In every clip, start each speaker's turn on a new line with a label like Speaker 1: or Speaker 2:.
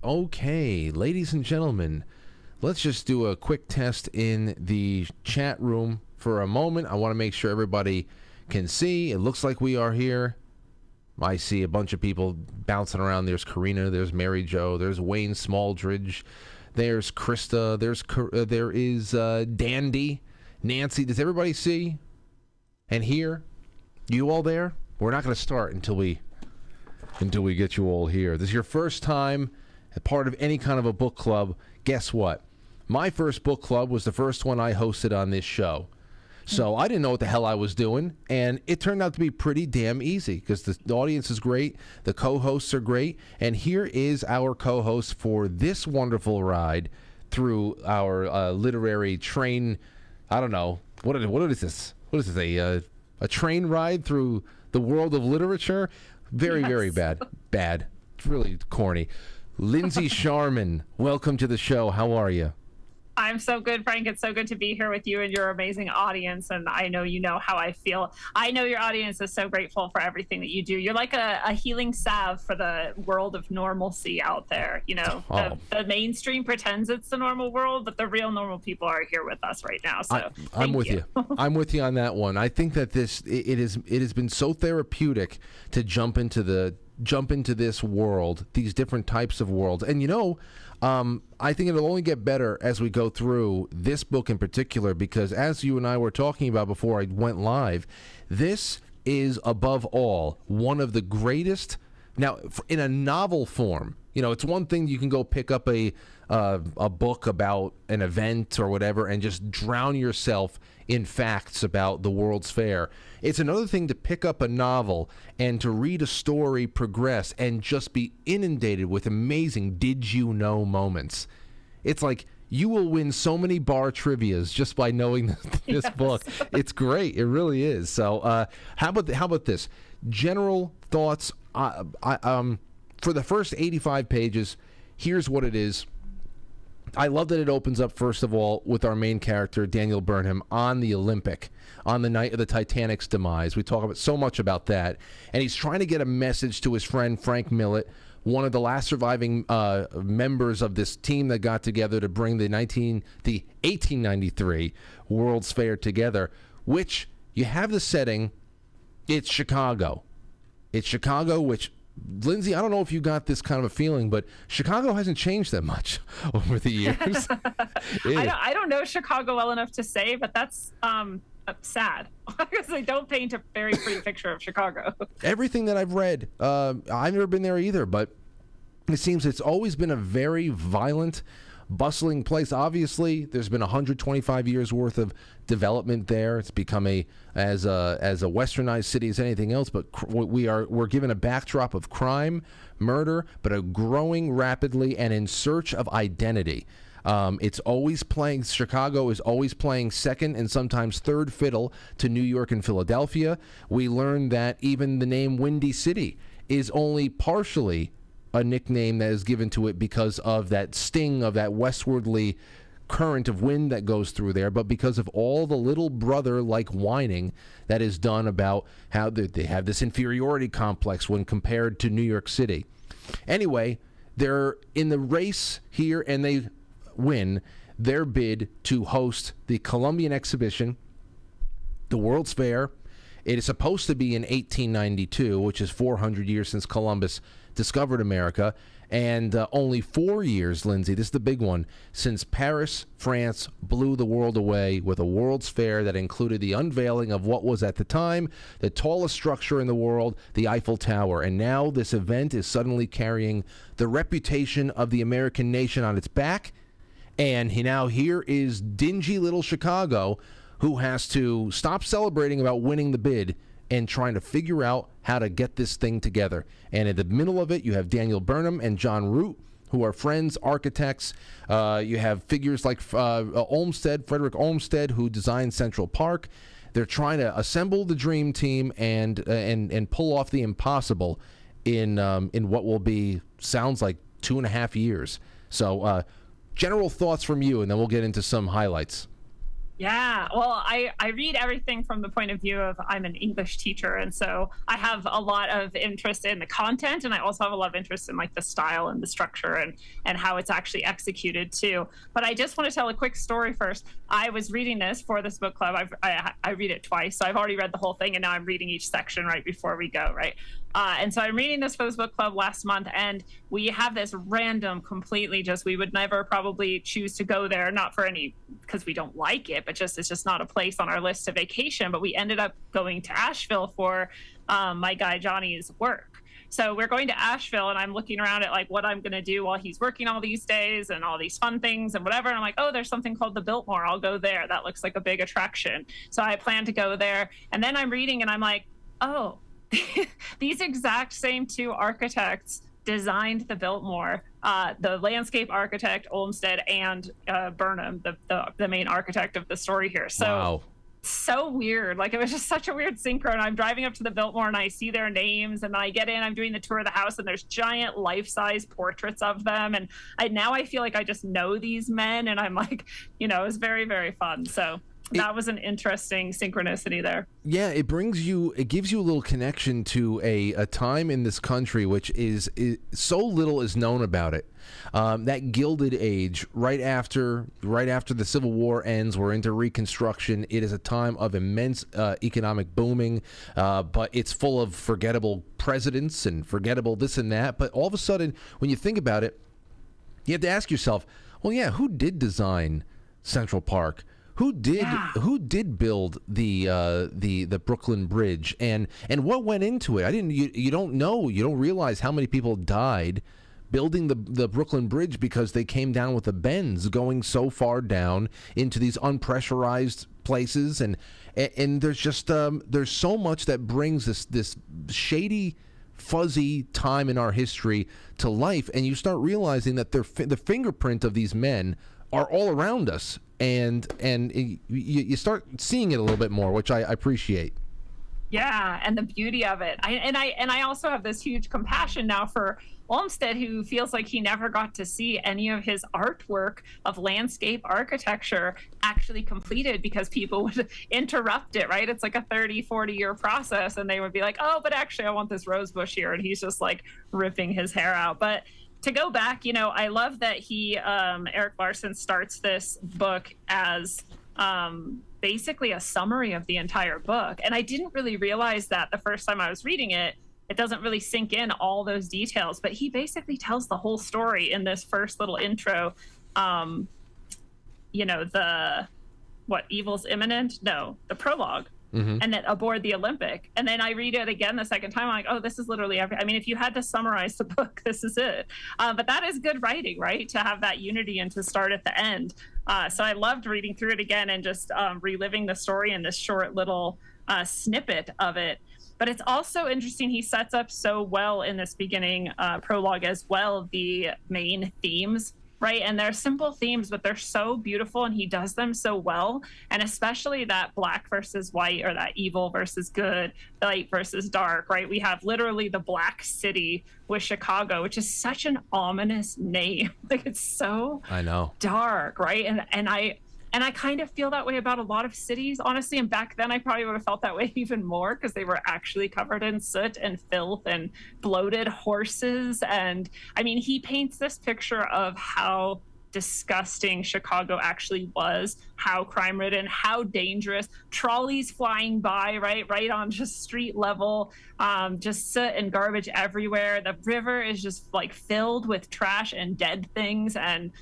Speaker 1: Okay, ladies and gentlemen, let's just do a quick test in the chat room for a moment. I want to make sure everybody can see. It looks like we are here. I see a bunch of people bouncing around. There's Karina, there's Mary Jo, there's Wayne Smaldridge, there's Krista, there is Dandy, Nancy. Does everybody see and hear? You all there? We're not going to start until we get you all here. This is your first time a part of any kind of a book club. Guess what? My first book club was the first one I hosted on this show. So I didn't know what the hell I was doing, and it turned out to be pretty damn easy because the audience is great, the co-hosts are great, and here is our co-host for this wonderful ride through our literary train. I don't know. What is this? What is this, a train ride through the world of literature? Very, yes. Very bad. It's really corny. Lindsey Scharmyn, welcome to the show. How are you?
Speaker 2: I'm so good, Frank. It's so good to be here with you and your amazing audience. And I know you know how I feel. I know your audience is so grateful for everything that you do. You're like a healing salve for the world of normalcy out there. You know, the mainstream pretends it's the normal world, but the real normal people are here with us right now. So
Speaker 1: I'm with you. I'm with you on that one. I think that it has been so therapeutic to jump into this world, these different types of worlds. And you know, I think it'll only get better as we go through this book in particular, because as you and I were talking about before I went live, this is above all one of the greatest. Now, in a novel form, you know, it's one thing you can go pick up a book about an event or whatever and just drown yourself in facts about the World's Fair. It's another thing to pick up a novel and to read a story progress and just be inundated with amazing did you know moments. It's like you will win so many bar trivias just by knowing this yes. book. It's great. It really is. So how about this? General thoughts. For the first 85 pages, here's what it is. I love that it opens up, first of all, with our main character, Daniel Burnham, on the Olympic, on the night of the Titanic's demise. We talk about so much about that. And he's trying to get a message to his friend, Frank Millett, one of the last surviving members of this team that got together to bring the 1893 World's Fair together, which you have the setting, it's Chicago. It's Chicago, which... Lindsey, I don't know if you got this kind of a feeling, but Chicago hasn't changed that much over the years.
Speaker 2: I don't know Chicago well enough to say, but that's sad because they don't paint a very pretty picture of Chicago. Everything
Speaker 1: that I've read, I've never been there either, but it seems it's always been a very violent, bustling place. Obviously, there's been 125 years worth of development there. It's become as a westernized city as anything else, but we're given a backdrop of crime, murder, but a growing rapidly and in search of identity. It's always playing, Chicago is always playing second and sometimes third fiddle to New York and Philadelphia. We learned that even the name Windy City is only partially a nickname that is given to it because of that sting of that westwardly current of wind that goes through there, but because of all the little brother-like whining that is done about how they have this inferiority complex when compared to New York City. Anyway, they're in the race here, and they win their bid to host the Columbian Exhibition, the World's Fair. It is supposed to be in 1892, which is 400 years since Columbus discovered America, and only 4 years, Lindsey, this is the big one, since Paris, France blew the world away with a World's Fair that included the unveiling of what was at the time the tallest structure in the world, the Eiffel Tower. And now this event is suddenly carrying the reputation of the American nation on its back, and here is dingy little Chicago, who has to stop celebrating about winning the bid and trying to figure out how to get this thing together. And in the middle of it, you have Daniel Burnham and John Root, who are friends, architects. You have figures like Frederick Olmsted, who designed Central Park. They're trying to assemble the dream team and pull off the impossible in what will be, sounds like, 2.5 years. So general thoughts from you, and then we'll get into some highlights.
Speaker 2: Yeah, well, I read everything from the point of view of I'm an English teacher. And so I have a lot of interest in the content. And I also have a lot of interest in like the style and the structure and how it's actually executed too. But I just want to tell a quick story first. I was reading this for this book club. I read it twice. So I've already read the whole thing. And now I'm reading each section right before we go, right? And so I'm reading this for this book club last month, and we have this random, completely just, we would never probably choose to go there, not for any, because we don't like it, but just, it's just not a place on our list to vacation. But we ended up going to Asheville for my guy Johnny's work. So we're going to Asheville, and I'm looking around at like what I'm going to do while he's working all these days and all these fun things and whatever. And I'm like, oh, there's something called the Biltmore. I'll go there. That looks like a big attraction. So I plan to go there. And then I'm reading and I'm like, oh, these exact same two architects designed the Biltmore, the landscape architect Olmsted and Burnham, the main architect of the story here. So
Speaker 1: Wow.
Speaker 2: So weird. Like, it was just such a weird synchro. And I'm driving up to the Biltmore and I see their names, and then I get in, I'm doing the tour of the house, and there's giant life-size portraits of them. And now I feel like I just know these men, and I'm like, it was very, very fun. So that was an interesting synchronicity there.
Speaker 1: Yeah, it gives you a little connection to a time in this country which is so little is known about it. That Gilded Age, right after the Civil War ends, we're into Reconstruction. It is a time of immense economic booming, but it's full of forgettable presidents and forgettable this and that. But all of a sudden, when you think about it, you have to ask yourself, well, yeah, who did design Central Park? Who did build the Brooklyn Bridge, and what went into it? You don't know. You don't realize how many people died building the Brooklyn Bridge because they came down with the bends going so far down into these unpressurized places, and there's just there's so much that brings this shady, fuzzy time in our history to life, and you start realizing that the fingerprint of these men are all around us. And you start seeing it a little bit more, which I appreciate.
Speaker 2: Yeah, and the beauty of it. I also have this huge compassion now for Olmsted, who feels like he never got to see any of his artwork of landscape architecture actually completed because people would interrupt it, right? It's like a 30, 40-year process, and they would be like, oh, but actually I want this rose bush here, and he's just like ripping his hair out. But to go back, I love that Erik Larson starts this book as basically a summary of the entire book. And I didn't really realize that the first time I was reading it. It doesn't really sink in all those details, but he basically tells the whole story in this first little intro. Evil's imminent? No, the prologue. Mm-hmm. And then aboard the Olympic. And then I read it again the second time. I'm like, oh, this is literally if you had to summarize the book, this is it. But that is good writing, right? To have that unity and to start at the end. So I loved reading through it again and just reliving the story in this short little snippet of it. But it's also interesting. He sets up so well in this beginning prologue as well the main themes, right? And they're simple themes, but they're so beautiful, and he does them so well. And especially that black versus white, or that evil versus good, light versus dark, right? We have literally the Black City with Chicago, which is such an ominous name. Like, it's so dark, right? And I kind of feel that way about a lot of cities, honestly. And back then, I probably would have felt that way even more because they were actually covered in soot and filth and bloated horses. And he paints this picture of how disgusting Chicago actually was, how crime-ridden, how dangerous, trolleys flying by, right on just street level, just soot and garbage everywhere. The river is just like filled with trash and dead things. And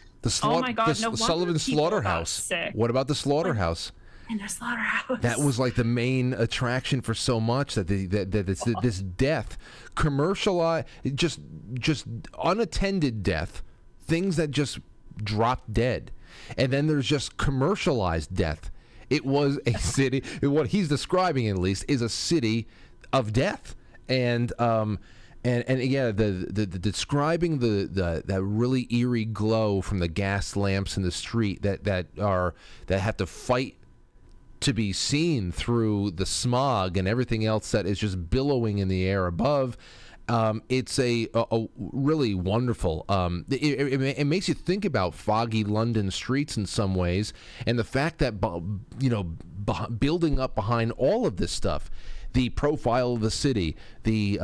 Speaker 2: oh my God, no
Speaker 1: Sullivan Slaughterhouse. What about the slaughterhouse?
Speaker 2: And the slaughterhouse.
Speaker 1: That was like the main attraction for so much that this death, commercialized, just unattended death, things that just dropped dead, and then there's just commercialized death. It was a city. What he's describing, at least, is a city of death, and yeah, the describing that really eerie glow from the gas lamps in the street that have to fight to be seen through the smog and everything else that is just billowing in the air above, It's a really wonderful. It makes you think about foggy London streets in some ways, and the fact that building up behind all of this stuff, the profile of the city, the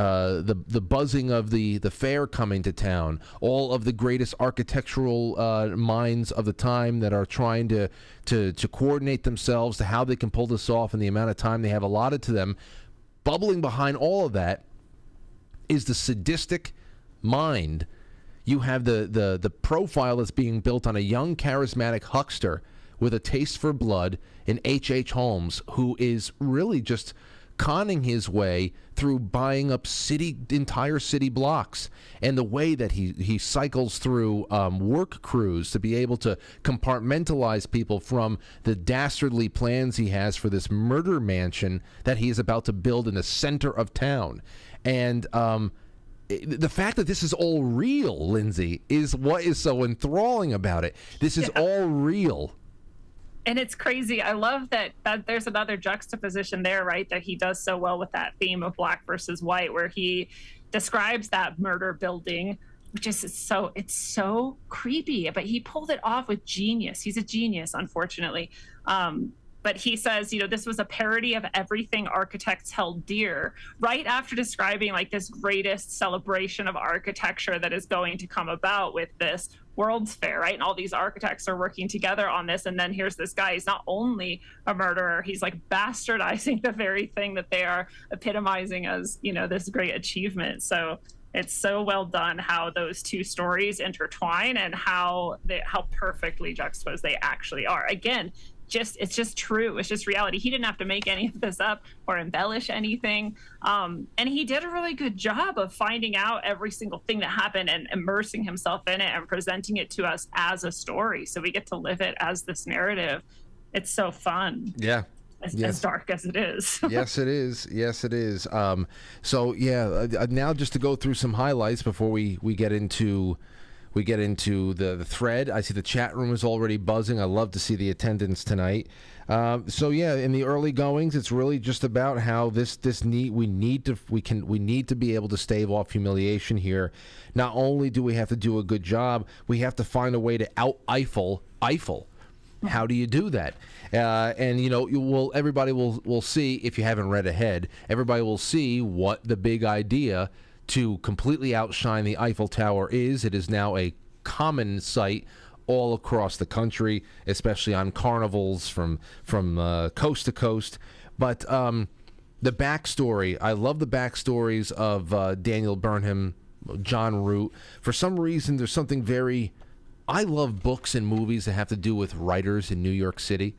Speaker 1: buzzing of the fair coming to town, all of the greatest architectural minds of the time that are trying to coordinate themselves to how they can pull this off in the amount of time they have allotted to them. Bubbling behind all of that is the sadistic mind. You have the profile that's being built on a young, charismatic huckster with a taste for blood in H.H. Holmes, who is really just conning his way through buying up entire city blocks, and the way that he cycles through work crews to be able to compartmentalize people from the dastardly plans he has for this murder mansion that he is about to build in the center of town. And the fact that this is all real, Lindsey, is what is so enthralling about it. This is all real.
Speaker 2: And it's crazy. I love that there's another juxtaposition there, right? That he does so well with that theme of black versus white, where he describes that murder building, which is it's so creepy, but he pulled it off with genius. He's a genius, unfortunately. But he says, this was a parody of everything architects held dear, right after describing like this greatest celebration of architecture that is going to come about with this World's Fair, right? And all these architects are working together on this. And then here's this guy. He's not only a murderer, he's like bastardizing the very thing that they are epitomizing as, this great achievement. So it's so well done how those two stories intertwine and how perfectly juxtaposed they actually are. Again, it's just true. It's just reality. He didn't have to make any of this up or embellish anything. And he did a really good job of finding out every single thing that happened and immersing himself in it and presenting it to us as a story. So we get to live it as this narrative. It's so fun.
Speaker 1: Yeah.
Speaker 2: As dark as it is.
Speaker 1: Yes, it is. Yes, it is. Now just to go through some highlights before we get into the thread. I see the chat room is already buzzing. I love to see the attendance tonight. In the early goings, it's really just about how we need to be able to stave off humiliation here. Not only do we have to do a good job, we have to find a way to out-Eiffel. How do you do that? Everybody will see, if you haven't read ahead, everybody will see what the big idea to completely outshine the Eiffel Tower is. It is now a common sight all across the country, especially on carnivals from coast to coast. But the backstory, I love the backstories of Daniel Burnham, John Root. For some reason, there's something I love books and movies that have to do with writers in New York City.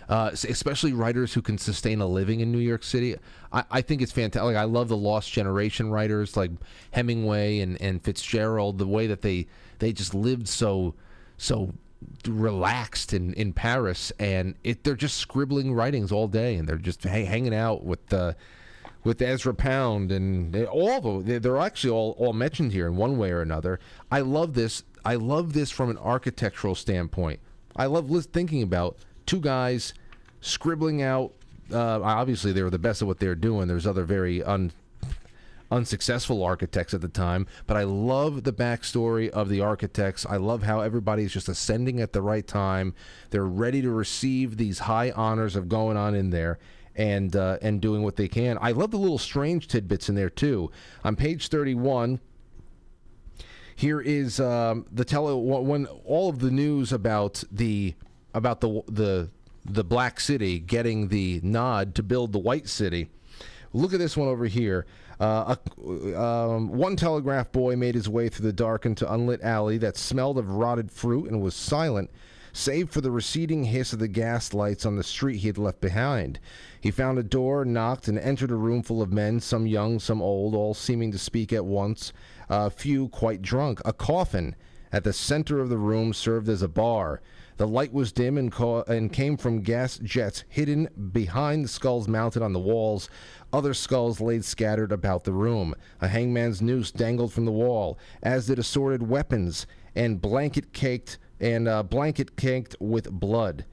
Speaker 1: Especially writers who can sustain a living in New York City. I think it's fantastic. I love the Lost Generation writers like Hemingway and Fitzgerald, the way that they just lived so relaxed in Paris, and they're just scribbling writings all day, and they're just hanging out with Ezra Pound, and they're actually all mentioned here in one way or another. I love this. I love this from an architectural standpoint. I love thinking about two guys scribbling out. Obviously, they were the best at what they're doing. There's other very unsuccessful architects at the time, but I love the backstory of the architects. I love how everybody's just ascending at the right time. They're ready to receive these high honors of going on in there and doing what they can. I love the little strange tidbits in there too. On page 31. Here is when all of the news about the Black City getting the nod to build the White City. Look at this one over here. One telegraph boy made his way through the dark into unlit alley that smelled of rotted fruit and was silent, save for the receding hiss of the gas lights on the street he had left behind. He found a door, knocked, and entered a room full of men, some young, some old, all seeming to speak at once, few quite drunk. A coffin at the center of the room served as a bar. The light was dim and came from gas jets hidden behind the skulls mounted on the walls. Other skulls lay scattered about the room. A hangman's noose dangled from the wall, as did assorted weapons and blanket caked with blood.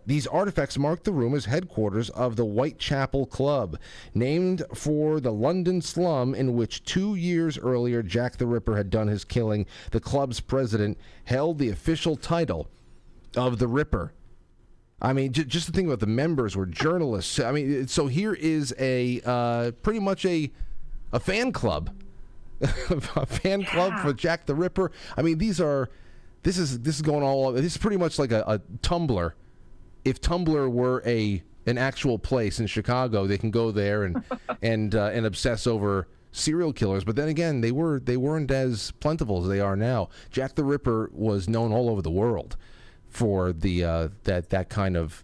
Speaker 1: These artifacts mark the room as headquarters of the Whitechapel Club, named for the London slum in which 2 years earlier Jack the Ripper had done his killing. The club's president held the official title of the Ripper. I mean, just to think about the members were journalists. I mean, so here is a pretty much a fan club, a fan club for Jack the Ripper. I mean, this is going all. This is pretty much like a Tumblr. If Tumblr were an actual place in Chicago, they can go there and obsess over serial killers. But then again, they weren't as plentiful as they are now. Jack the Ripper was known all over the world for the that kind of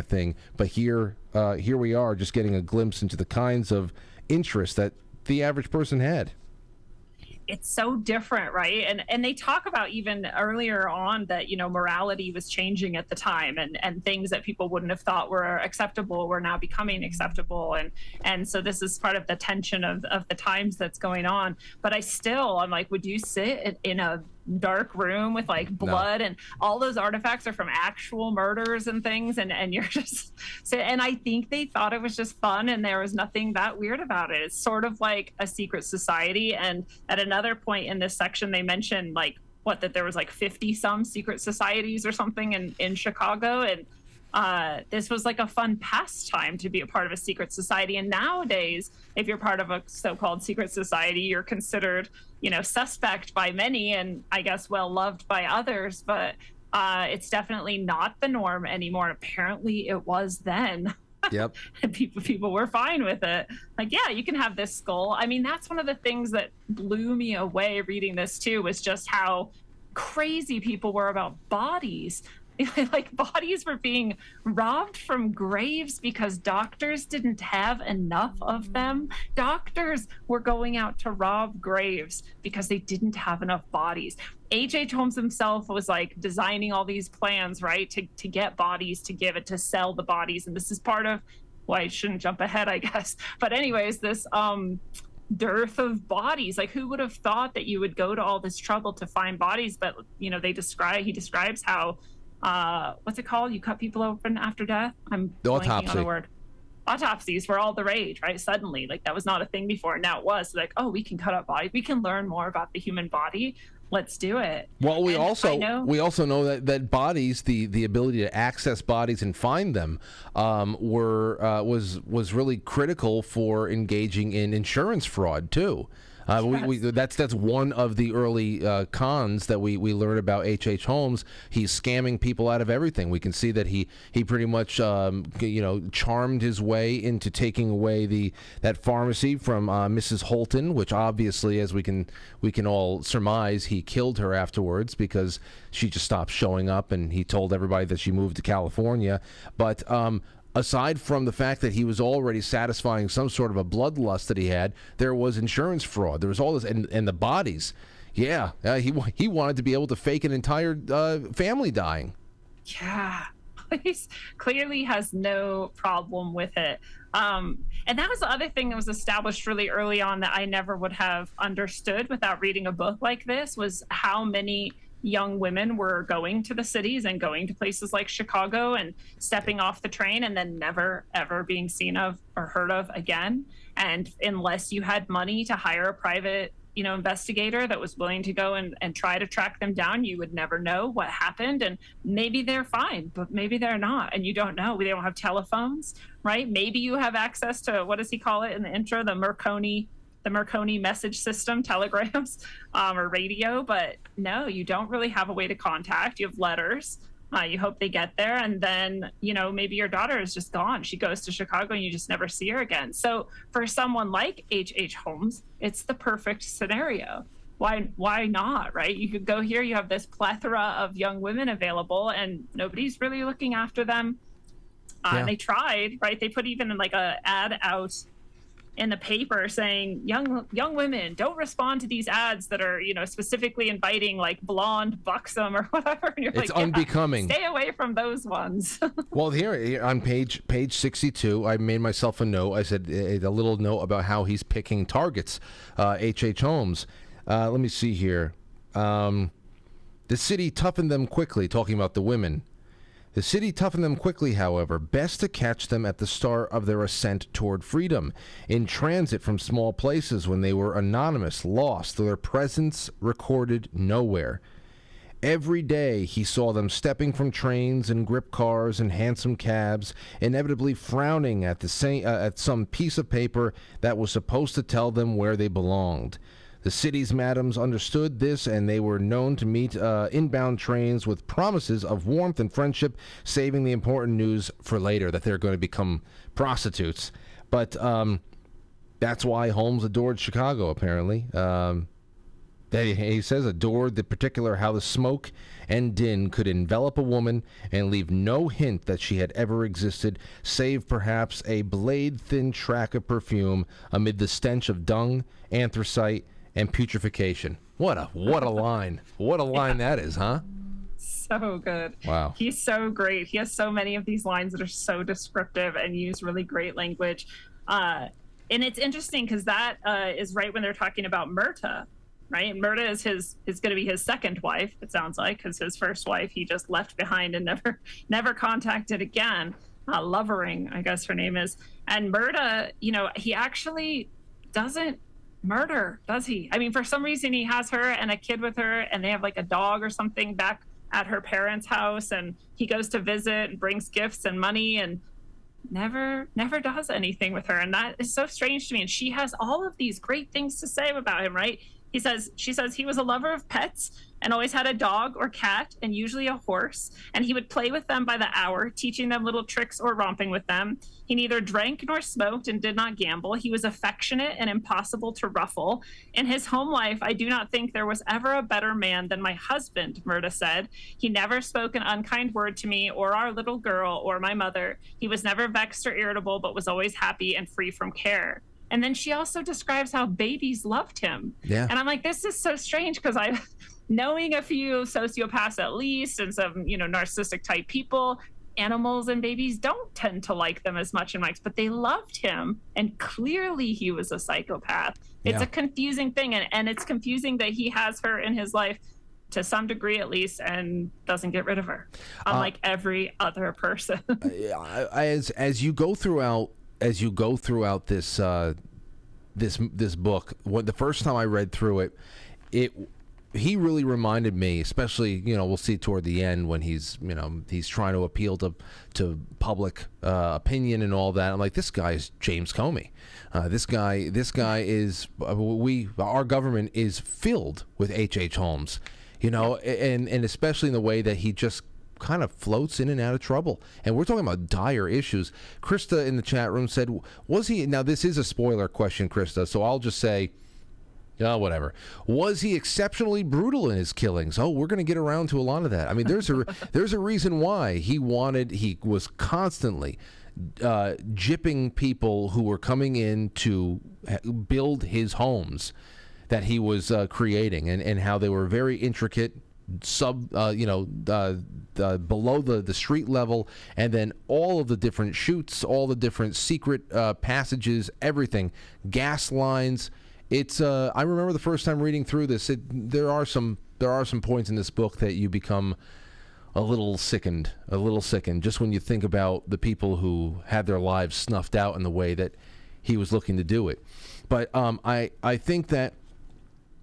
Speaker 1: thing. But here we are, just getting a glimpse into the kinds of interests that the average person had.
Speaker 2: It's so different, right? And they talk about even earlier on that, morality was changing at the time, and things that people wouldn't have thought were acceptable were now becoming acceptable. And so this is part of the tension of the times that's going on. But I'm like, would you sit in a dark room with like blood and all those artifacts are from actual murders and things, and you're just and I think they thought it was just fun, and there was nothing that weird about it. It's sort of like a secret society. And at another point in this section they mentioned that there was like 50 some secret societies or something in Chicago, and this was like a fun pastime to be a part of a secret society. And nowadays, if you're part of a so-called secret society, you're considered, suspect by many, and I guess well loved by others. But it's definitely not the norm anymore. Apparently, it was then.
Speaker 1: Yep.
Speaker 2: And people were fine with it. Like, yeah, you can have this skull. I mean, that's one of the things that blew me away reading this too, was just how crazy people were about bodies. Like, bodies were being robbed from graves because doctors didn't have enough of them. Doctors were going out to rob graves because they didn't have enough bodies. H.H. Holmes himself was like designing all these plans, right, to get bodies, to give it, to sell the bodies. And this is part of why I shouldn't jump ahead, I guess. But anyways, this dearth of bodies. Like, who would have thought that you would go to all this trouble to find bodies? But, he describes how what's it called? You cut people open after death? I'm blanking on the word. Autopsies were all the rage, right? Suddenly, like, that was not a thing before. Now it was like, oh, we can cut up bodies. We can learn more about the human body. Let's do it.
Speaker 1: Well, we also know that bodies, the ability to access bodies and find them, was really critical for engaging in insurance fraud too. That's one of the early cons that we learn about H.H. Holmes. He's scamming people out of everything. We can see that he pretty much charmed his way into taking away that pharmacy from Mrs. Holton, which obviously, as we can all surmise, he killed her afterwards because she just stopped showing up, and he told everybody that she moved to California. But aside from the fact that he was already satisfying some sort of a bloodlust that he had, there was insurance fraud. There was all this, and the bodies. Yeah, he wanted to be able to fake an entire family dying.
Speaker 2: Yeah, he clearly has no problem with it. And that was the other thing that was established really early on that I never would have understood without reading a book like this, was how many young women were going to the cities and going to places like Chicago and stepping off the train and then never, ever being seen of or heard of again. And unless you had money to hire a private, investigator that was willing to go and try to track them down, you would never know what happened. And maybe they're fine, but maybe they're not. And you don't know. They don't have telephones, right? Maybe you have access to, what does he call it in the intro? The Marconi message system, telegrams, or radio. But no, you don't really have a way to contact. You have letters. You hope they get there. And then, maybe your daughter is just gone. She goes to Chicago and you just never see her again. So for someone like H.H. Holmes, it's the perfect scenario. Why not, right? You could go here. You have this plethora of young women available and nobody's really looking after them. And they tried, right? They put even like a ad out in the paper saying young women, don't respond to these ads that are specifically inviting like blonde, buxom or whatever. And you're
Speaker 1: it's unbecoming.
Speaker 2: Stay away from those ones.
Speaker 1: Well, here on page 62, I made myself a note. I said a little note about how he's picking targets. H.H. Holmes. Let me see here. The city toughened them quickly, talking about the women. The city toughened them quickly, however, best to catch them at the start of their ascent toward freedom, in transit from small places when they were anonymous, lost, their presence recorded nowhere. Every day he saw them stepping from trains and grip cars and hansom cabs, inevitably frowning at at some piece of paper that was supposed to tell them where they belonged. The city's madams understood this, and they were known to meet inbound trains with promises of warmth and friendship, saving the important news for later, that they're going to become prostitutes. But that's why Holmes adored Chicago, apparently. He says adored the particular how the smoke and din could envelop a woman and leave no hint that she had ever existed, save perhaps a blade-thin track of perfume amid the stench of dung, anthracite, and putrefaction. What a line. What a line that is, huh?
Speaker 2: So good.
Speaker 1: Wow.
Speaker 2: He's so great. He has so many of these lines that are so descriptive and use really great language. And it's interesting because that is right when they're talking about Myrta, right? Myrta is going to be his second wife, it sounds like, because his first wife he just left behind and never contacted again. Lovering, I guess her name is. And Myrta, he actually doesn't murder, does he? I mean, for some reason he has her and a kid with her, and they have like a dog or something back at her parents' house, and he goes to visit and brings gifts and money and never does anything with her. And that is so strange to me. And she has all of these great things to say about him, right? She says he was a lover of pets and always had a dog or cat and usually a horse, and he would play with them by the hour, teaching them little tricks or romping with them. He neither drank nor smoked and did not gamble. He was affectionate and impossible to ruffle. In his home life, I do not think there was ever a better man than my husband, Myrta said. He never spoke an unkind word to me or our little girl or my mother. He was never vexed or irritable, but was always happy and free from care. And then she also describes how babies loved him.
Speaker 1: Yeah.
Speaker 2: And I'm like, this is so strange, because knowing a few sociopaths at least and some, narcissistic type people, animals and babies don't tend to like them as much in Mike's, but they loved him. And clearly he was a psychopath. It's a confusing thing. And it's confusing that he has her in his life to some degree at least and doesn't get rid of her, unlike every other person.
Speaker 1: As you go throughout this this book, the first time I read through it, he really reminded me, especially, we'll see toward the end when he's trying to appeal to public opinion and all that. I'm like, this guy is James Comey. This guy is our government is filled with H.H. Holmes, and especially in the way that he just kind of floats in and out of trouble. And we're talking about dire issues. Krista in the chat room said, was he, now this is a spoiler question, Krista, so I'll just say, whatever. Was he exceptionally brutal in his killings? Oh, we're going to get around to a lot of that. I mean, there's a reason why he was constantly gypping people who were coming in to build his homes that he was creating, and how they were very intricate, below the street level, and then all of the different chutes, all the different secret passages, everything, gas lines. It's I remember the first time reading through this, there are some points in this book that you become a little sickened just when you think about the people who had their lives snuffed out in the way that he was looking to do it. But I think that,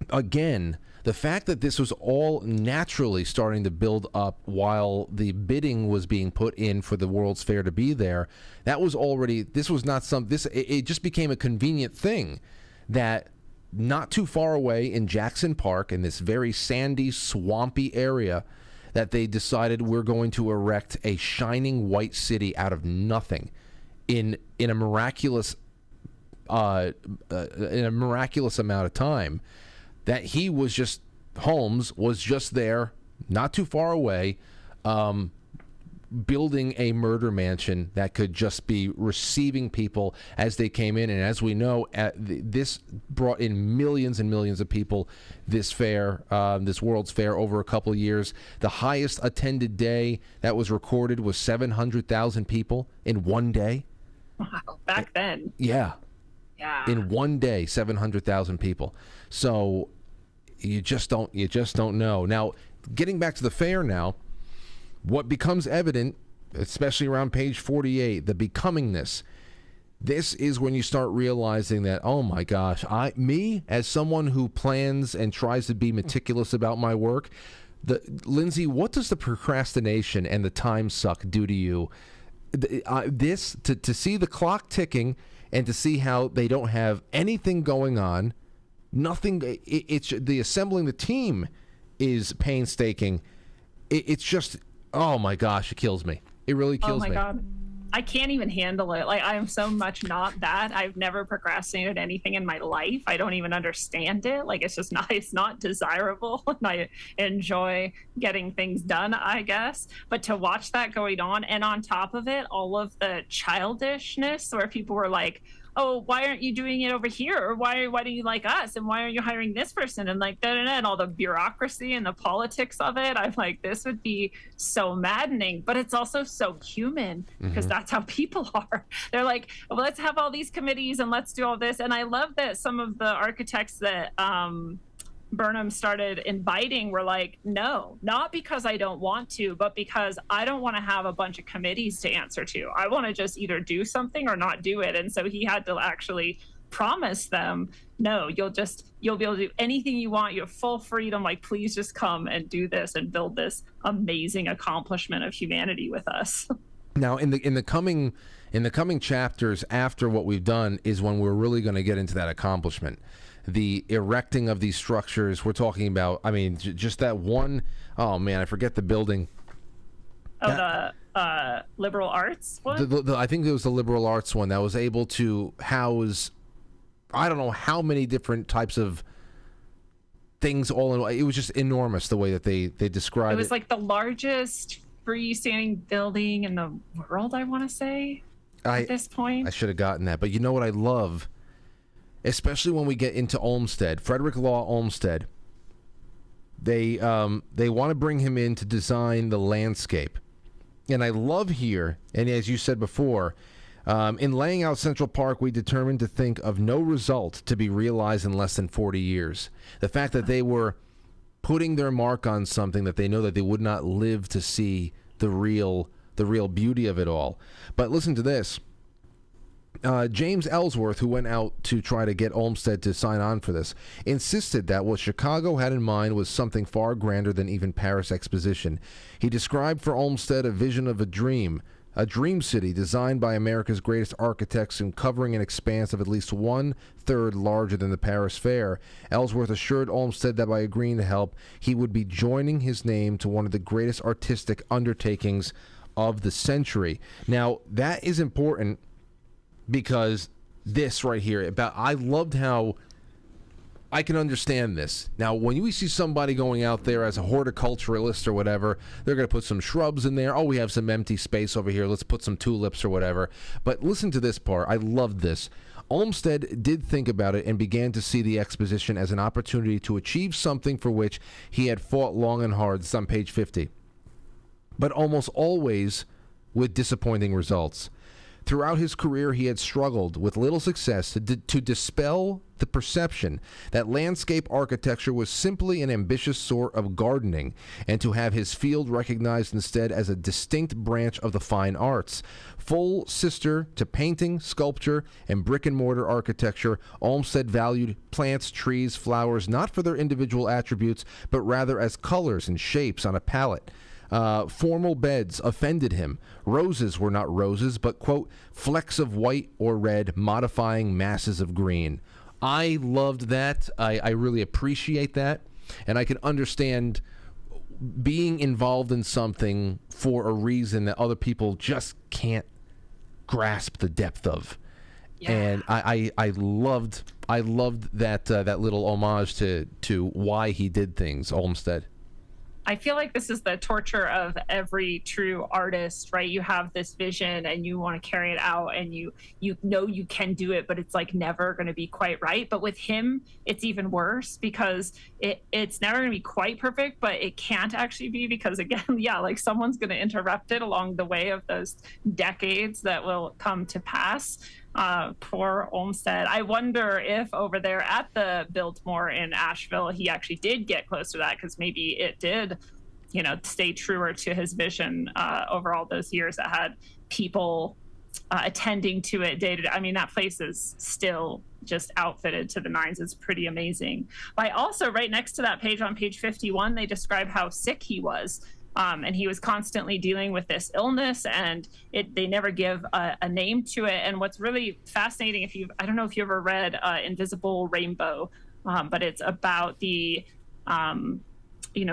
Speaker 1: again, the fact that this was all naturally starting to build up while the bidding was being put in for the World's Fair to be there, it just became a convenient thing that not too far away in Jackson Park, in this very sandy, swampy area, that they decided we're going to erect a shining white city out of nothing in a miraculous amount of time. That Holmes was just there, not too far away, building a murder mansion that could just be receiving people as they came in. And as we know, this brought in millions and millions of people, this fair, this World's Fair, over a couple of years. The highest attended day that was recorded was 700,000 people in one day.
Speaker 2: Wow, back then.
Speaker 1: Yeah.
Speaker 2: Yeah.
Speaker 1: In one day, 700,000 people. So you just don't know. Now, getting back to the fair now, what becomes evident, especially around page 48, the becomingness, this is when you start realizing that, oh my gosh, me as someone who plans and tries to be meticulous about my work, Lindsey, what does the procrastination and the time suck do to you? To see the clock ticking and to see how they don't have anything going on, nothing. It's the assembling the team is painstaking. It's just, oh my gosh, it kills me. It really kills me.
Speaker 2: Oh my God. I can't even handle it. Like, I am so much not that. I've never procrastinated anything in my life. I don't even understand it. Like, it's just not, it's not desirable. And I enjoy getting things done, I guess. But to watch that going on, and on top of it, all of the childishness where people were like, oh, why aren't you doing it over here? Or why do you like us? And why aren't you hiring this person? And like, and all the bureaucracy and the politics of it. I'm like, this would be so maddening, but it's also so human because that's how people are. They're like, well, let's have all these committees and let's do all this. And I love that some of the architects that, Burnham started inviting were like, no, not because I don't want to, but because I don't want to have a bunch of committees to answer to. I want to just either do something or not do it. And so he had to actually promise them, no, you'll be able to do anything you want. You have full freedom. Like, please just come and do this and build this amazing accomplishment of humanity with us.
Speaker 1: Now, in the coming chapters after what we've done is when we're really going to get into that accomplishment. The erecting of these structures, we're talking about, I mean, just that one, oh man, I forget the building.
Speaker 2: Oh, the liberal arts one?
Speaker 1: I think it was the liberal arts one that was able to house, I don't know how many different types of things all in. It was just enormous the way that they described it.
Speaker 2: It was like the largest freestanding building in the world, I want to say, at this point.
Speaker 1: I should have gotten that. But you know what I love? Especially when we get into Olmsted, Frederick Law Olmsted, they want to bring him in to design the landscape. And I love here, and as you said before, in laying out Central Park, we determined to think of no result to be realized in less than 40 years. The fact that they were putting their mark on something that they know that they would not live to see the real beauty of it all. But listen to this. James Ellsworth, who went out to try to get Olmsted to sign on for this, insisted that what Chicago had in mind was something far grander than even Paris Exposition. He described for Olmsted a vision of a dream city designed by America's greatest architects and covering an expanse of at least 1/3 larger than the Paris Fair. Ellsworth assured Olmsted that by agreeing to help, he would be joining his name to one of the greatest artistic undertakings of the century. Now, that is important. Because this right here, I loved how I can understand this. Now, when we see somebody going out there as a horticulturalist or whatever, they're going to put some shrubs in there. Oh, we have some empty space over here. Let's put some tulips or whatever. But listen to this part. I loved this. Olmsted did think about it and began to see the exposition as an opportunity to achieve something for which he had fought long and hard. It's on page 50. But almost always with disappointing results. Throughout his career, he had struggled with little success to dispel the perception that landscape architecture was simply an ambitious sort of gardening, and to have his field recognized instead as a distinct branch of the fine arts. Full sister to painting, sculpture, and brick-and-mortar architecture, Olmsted valued plants, trees, flowers, not for their individual attributes, but rather as colors and shapes on a palette. Formal beds offended him. Roses were not roses, but, quote, flecks of white or red modifying masses of green. I loved that. I really appreciate that. And I can understand being involved in something for a reason that other people just can't grasp the depth of. Yeah. And I loved that little homage to why he did things, Olmsted.
Speaker 2: I feel like this is the torture of every true artist, right? You have this vision and you want to carry it out and you know you can do it, but it's like never going to be quite right. But with him, it's even worse because it's never going to be quite perfect, but it can't actually be because, again, yeah, like someone's going to interrupt it along the way of those decades that will come to pass. Poor Olmsted. I wonder if over there at the Biltmore in Asheville, he actually did get close to that because maybe it did stay truer to his vision over all those years that had people attending to it day to day. I mean, that place is still just outfitted to the nines. It's pretty amazing. But also, right next to that page, on page 51, they describe how sick he was. And he was constantly dealing with this illness, and they never give a name to it. And what's really fascinating, I don't know if you ever read Invisible Rainbow, but it's about the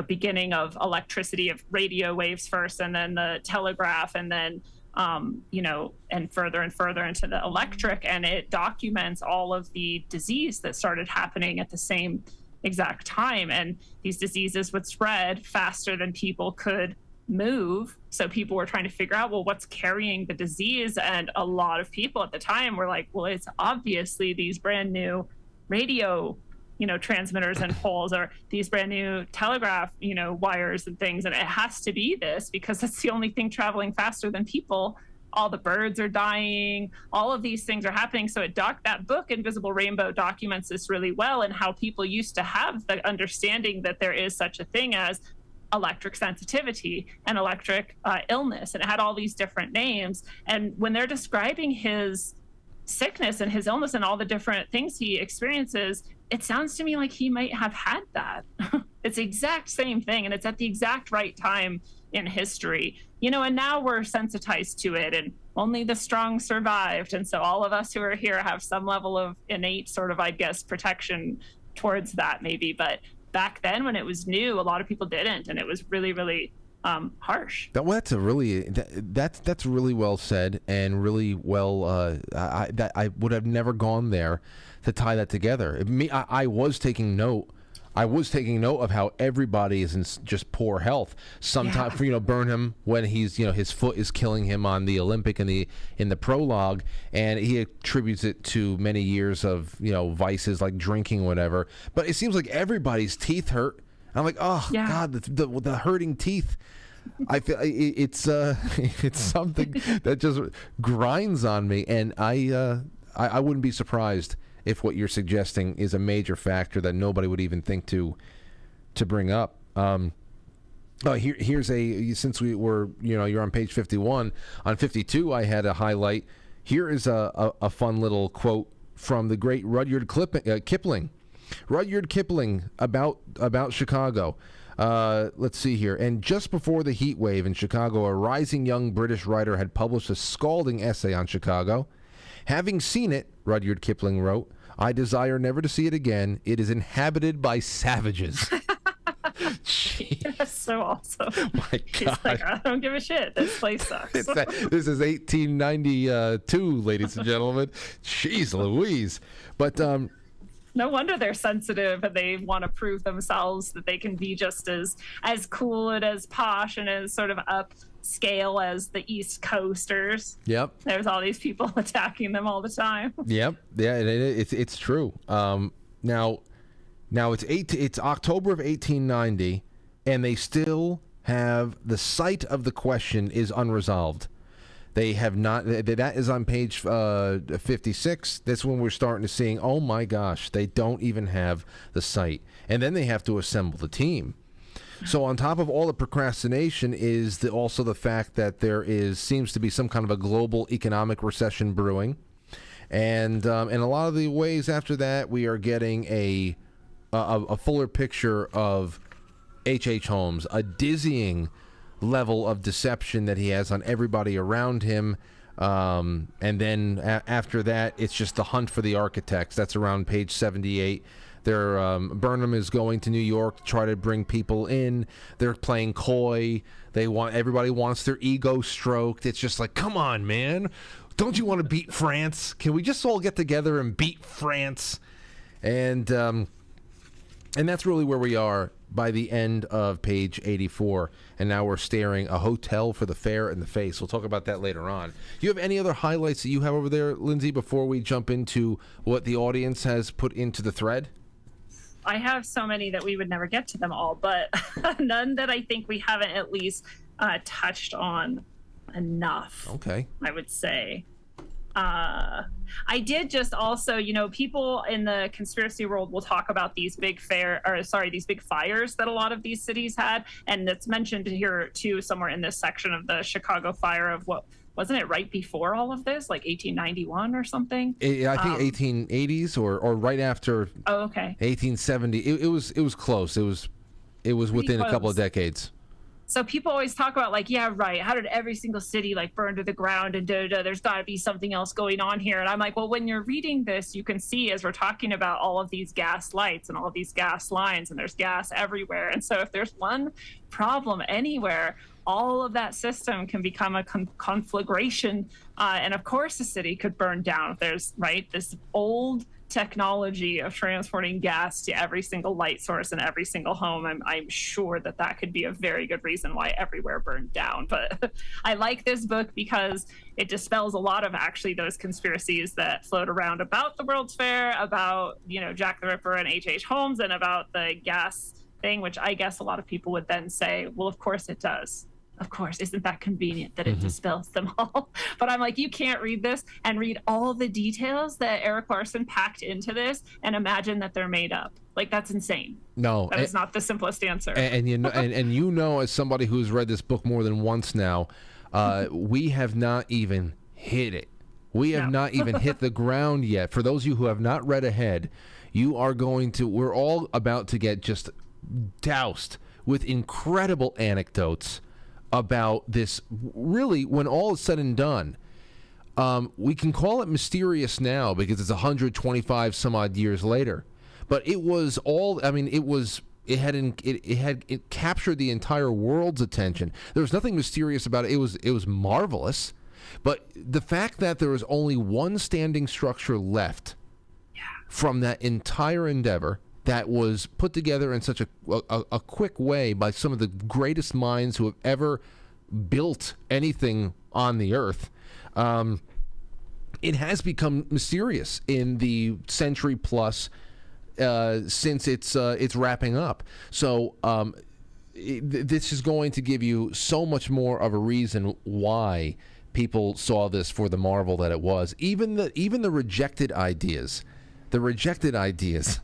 Speaker 2: beginning of electricity, of radio waves first, and then the telegraph, and then and further and further into the electric. And it documents all of the disease that started happening at the same exact time. And these diseases would spread faster than people could move. So people were trying to figure out, well, what's carrying the disease? And a lot of people at the time were like, well, it's obviously these brand new radio transmitters and poles, or these brand new telegraph wires and things, and it has to be this because it's the only thing traveling faster than people. All the birds are dying, all of these things are happening. So that book Invisible Rainbow documents this really well, and how people used to have the understanding that there is such a thing as electric sensitivity and electric illness, and it had all these different names. And when they're describing his sickness and his illness and all the different things he experiences, it sounds to me like he might have had that. It's the exact same thing, and it's at the exact right time in history, and now we're sensitized to it, and only the strong survived. And so all of us who are here have some level of innate sort of, I guess, protection towards that maybe. But back then when it was new, a lot of people didn't, and it was really, really harsh.
Speaker 1: That's really well said, and really well. I would have never gone there to tie that together. I was taking note. I was taking note of how everybody is in just poor health. Sometimes, Burnham, when he's, his foot is killing him on the Olympic in the prologue, and he attributes it to many years of, vices like drinking, whatever. But it seems like everybody's teeth hurt. I'm like, oh God, the hurting teeth. I feel it's something that just grinds on me, and I wouldn't be surprised if what you're suggesting is a major factor that nobody would even think to bring up. Here's since we were, you're on page 51. On 52, I had a highlight. Here is a fun little quote from the great Rudyard Kipling. Rudyard Kipling about Chicago. Let's see here. And just before the heat wave in Chicago, a rising young British writer had published a scalding essay on Chicago. Having seen it, Rudyard Kipling wrote, I desire never to see it again. It is inhabited by savages.
Speaker 2: That's so awesome.
Speaker 1: My God.
Speaker 2: He's like, I don't give a shit. This place sucks.
Speaker 1: This is 1892, ladies and gentlemen. Jeez Louise. But
Speaker 2: no wonder they're sensitive, and they want to prove themselves that they can be just as cool and as posh and as sort of upscale as the East Coasters.
Speaker 1: Yep.
Speaker 2: There's all these people attacking them all the time.
Speaker 1: Yep. Yeah, it's true. Now it's October of 1890, and they still have the site of the question is unresolved. They have not. That is on page 56. That's when we're starting to see, oh my gosh, they don't even have the site. And then they have to assemble the team. So on top of all the procrastination is also the fact that there seems to be some kind of a global economic recession brewing. And in a lot of the ways after that, we are getting a fuller picture of H.H. Holmes, a dizzying level of deception that he has on everybody around him, and then after that it's just the hunt for the architects. That's around page 78. Burnham is going to New York to try to bring people in. They're playing coy. Everybody wants their ego stroked. It's just like, come on, man, don't you want to beat France? Can we just all get together and beat France? And that's really where we are by the end of page 84, and now we're staring a hotel for the fair in the face. We'll talk about that later on. Do you have any other highlights that you have over there, Lindsey, before we jump into what the audience has put into the thread?
Speaker 2: I have so many that we would never get to them all, but none that I think we haven't at least touched on enough.
Speaker 1: Okay.
Speaker 2: I would say. I did just also, people in the conspiracy world will talk about these big these big fires that a lot of these cities had. And it's mentioned here too, somewhere in this section of the Chicago fire of wasn't it right before all of this, like 1891 or something?
Speaker 1: I think 1880s or right after.
Speaker 2: Oh, okay.
Speaker 1: 1870. It was close. It was within a couple of decades.
Speaker 2: So people always talk about like, yeah, right. How did every single city like burn to the ground and there's got to be something else going on here. And I'm like, well, when you're reading this, you can see as we're talking about all of these gas lights and all of these gas lines and there's gas everywhere. And so if there's one problem anywhere, all of that system can become a conflagration. And of course, the city could burn down if there's this old technology of transporting gas to every single light source in every single home. I'm sure that could be a very good reason why everywhere burned down. But I like this book because it dispels a lot of actually those conspiracies that float around about the World's Fair, about, Jack the Ripper and H.H. Holmes, and about the gas thing, which I guess a lot of people would then say, well, of course it does. Of course, isn't that convenient that it dispels them all? But I'm like, you can't read this and read all the details that Erik Larson packed into this and imagine that they're made up. Like, that's insane.
Speaker 1: No,
Speaker 2: that is not the simplest answer.
Speaker 1: And as somebody who's read this book more than once now, we have not even hit it. We have not even hit the ground yet. For those of you who have not read ahead, we're all about to get just doused with incredible anecdotes about this. Really, when all is said and done, we can call it mysterious now because it's 125 some odd years later. But it was all. I mean, it captured the entire world's attention. There was nothing mysterious about it. It was marvelous. But the fact that there was only one standing structure left from that entire endeavor, that was put together in such a quick way by some of the greatest minds who have ever built anything on the earth. It has become mysterious in the century plus since it's wrapping up. So this is going to give you so much more of a reason why people saw this for the marvel that it was. Even the rejected ideas. The rejected ideas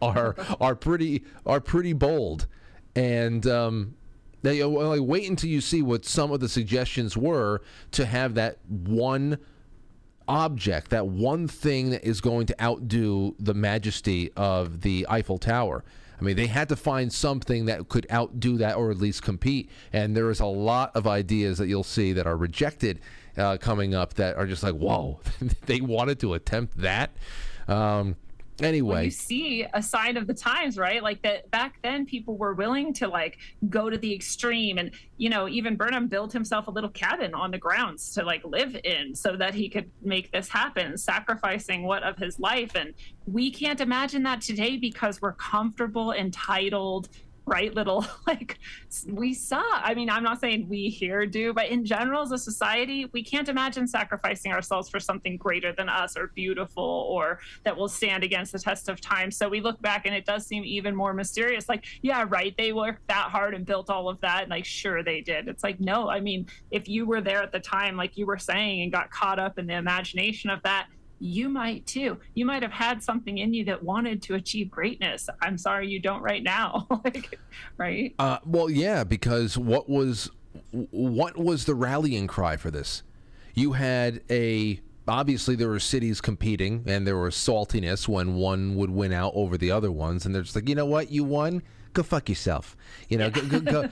Speaker 1: are pretty bold, and wait until you see what some of the suggestions were to have that one object, that one thing that is going to outdo the majesty of the Eiffel Tower. I mean, they had to find something that could outdo that, or at least compete. And there is a lot of ideas that you'll see that are rejected coming up that are just like, whoa, they wanted to attempt that. Anyway,
Speaker 2: well, you see a sign of the times, right? Like that back then people were willing to like go to the extreme, and even Burnham built himself a little cabin on the grounds to like live in so that he could make this happen, sacrificing what of his life. And we can't imagine that today because we're comfortable, entitled, right? Little like we saw. I mean, I'm not saying we here do, but in general as a society, we can't imagine sacrificing ourselves for something greater than us or beautiful or that will stand against the test of time. So we look back and it does seem even more mysterious. Like, yeah, right, they worked that hard and built all of that. And like, sure they did. It's like, no, I mean, if you were there at the time, like you were saying, and got caught up in the imagination of that, you might too. You might have had something in you that wanted to achieve greatness. I'm sorry you don't right now. Right?
Speaker 1: Well, yeah, because what was the rallying cry for this? You had obviously there were cities competing, and there was saltiness when one would win out over the other ones, and they're just like, you know what, you won? Go fuck yourself. Go,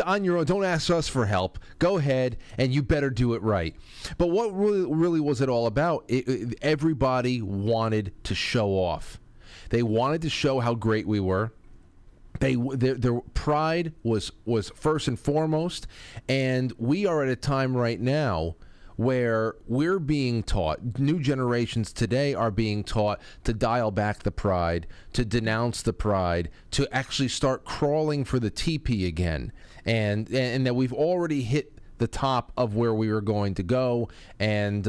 Speaker 1: on your own. Don't ask us for help. Go ahead, and you better do it right. But what really was it all about? Everybody wanted to show off. They wanted to show how great we were. Their pride was first and foremost, and we are at a time right now where we're being taught, new generations today are being taught to dial back the pride, to denounce the pride, to actually start crawling for the teepee again, and that we've already hit the top of where we were going to go, and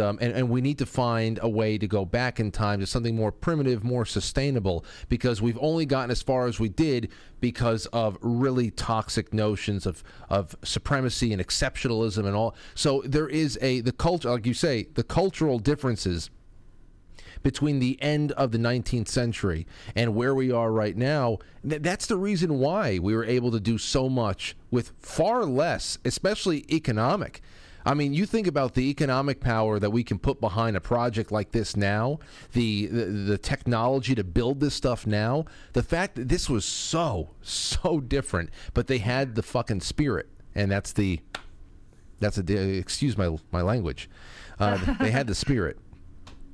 Speaker 1: we need to find a way to go back in time to something more primitive, more sustainable, because we've only gotten as far as we did because of really toxic notions of supremacy and exceptionalism and all. So there is the culture, like you say, the cultural differences between the end of the 19th century and where we are right now. That's the reason why we were able to do so much with far less, especially economic. I mean, you think about the economic power that we can put behind a project like this now, the technology to build this stuff now, the fact that this was so different, but they had the fucking spirit, and excuse my language. They had the spirit.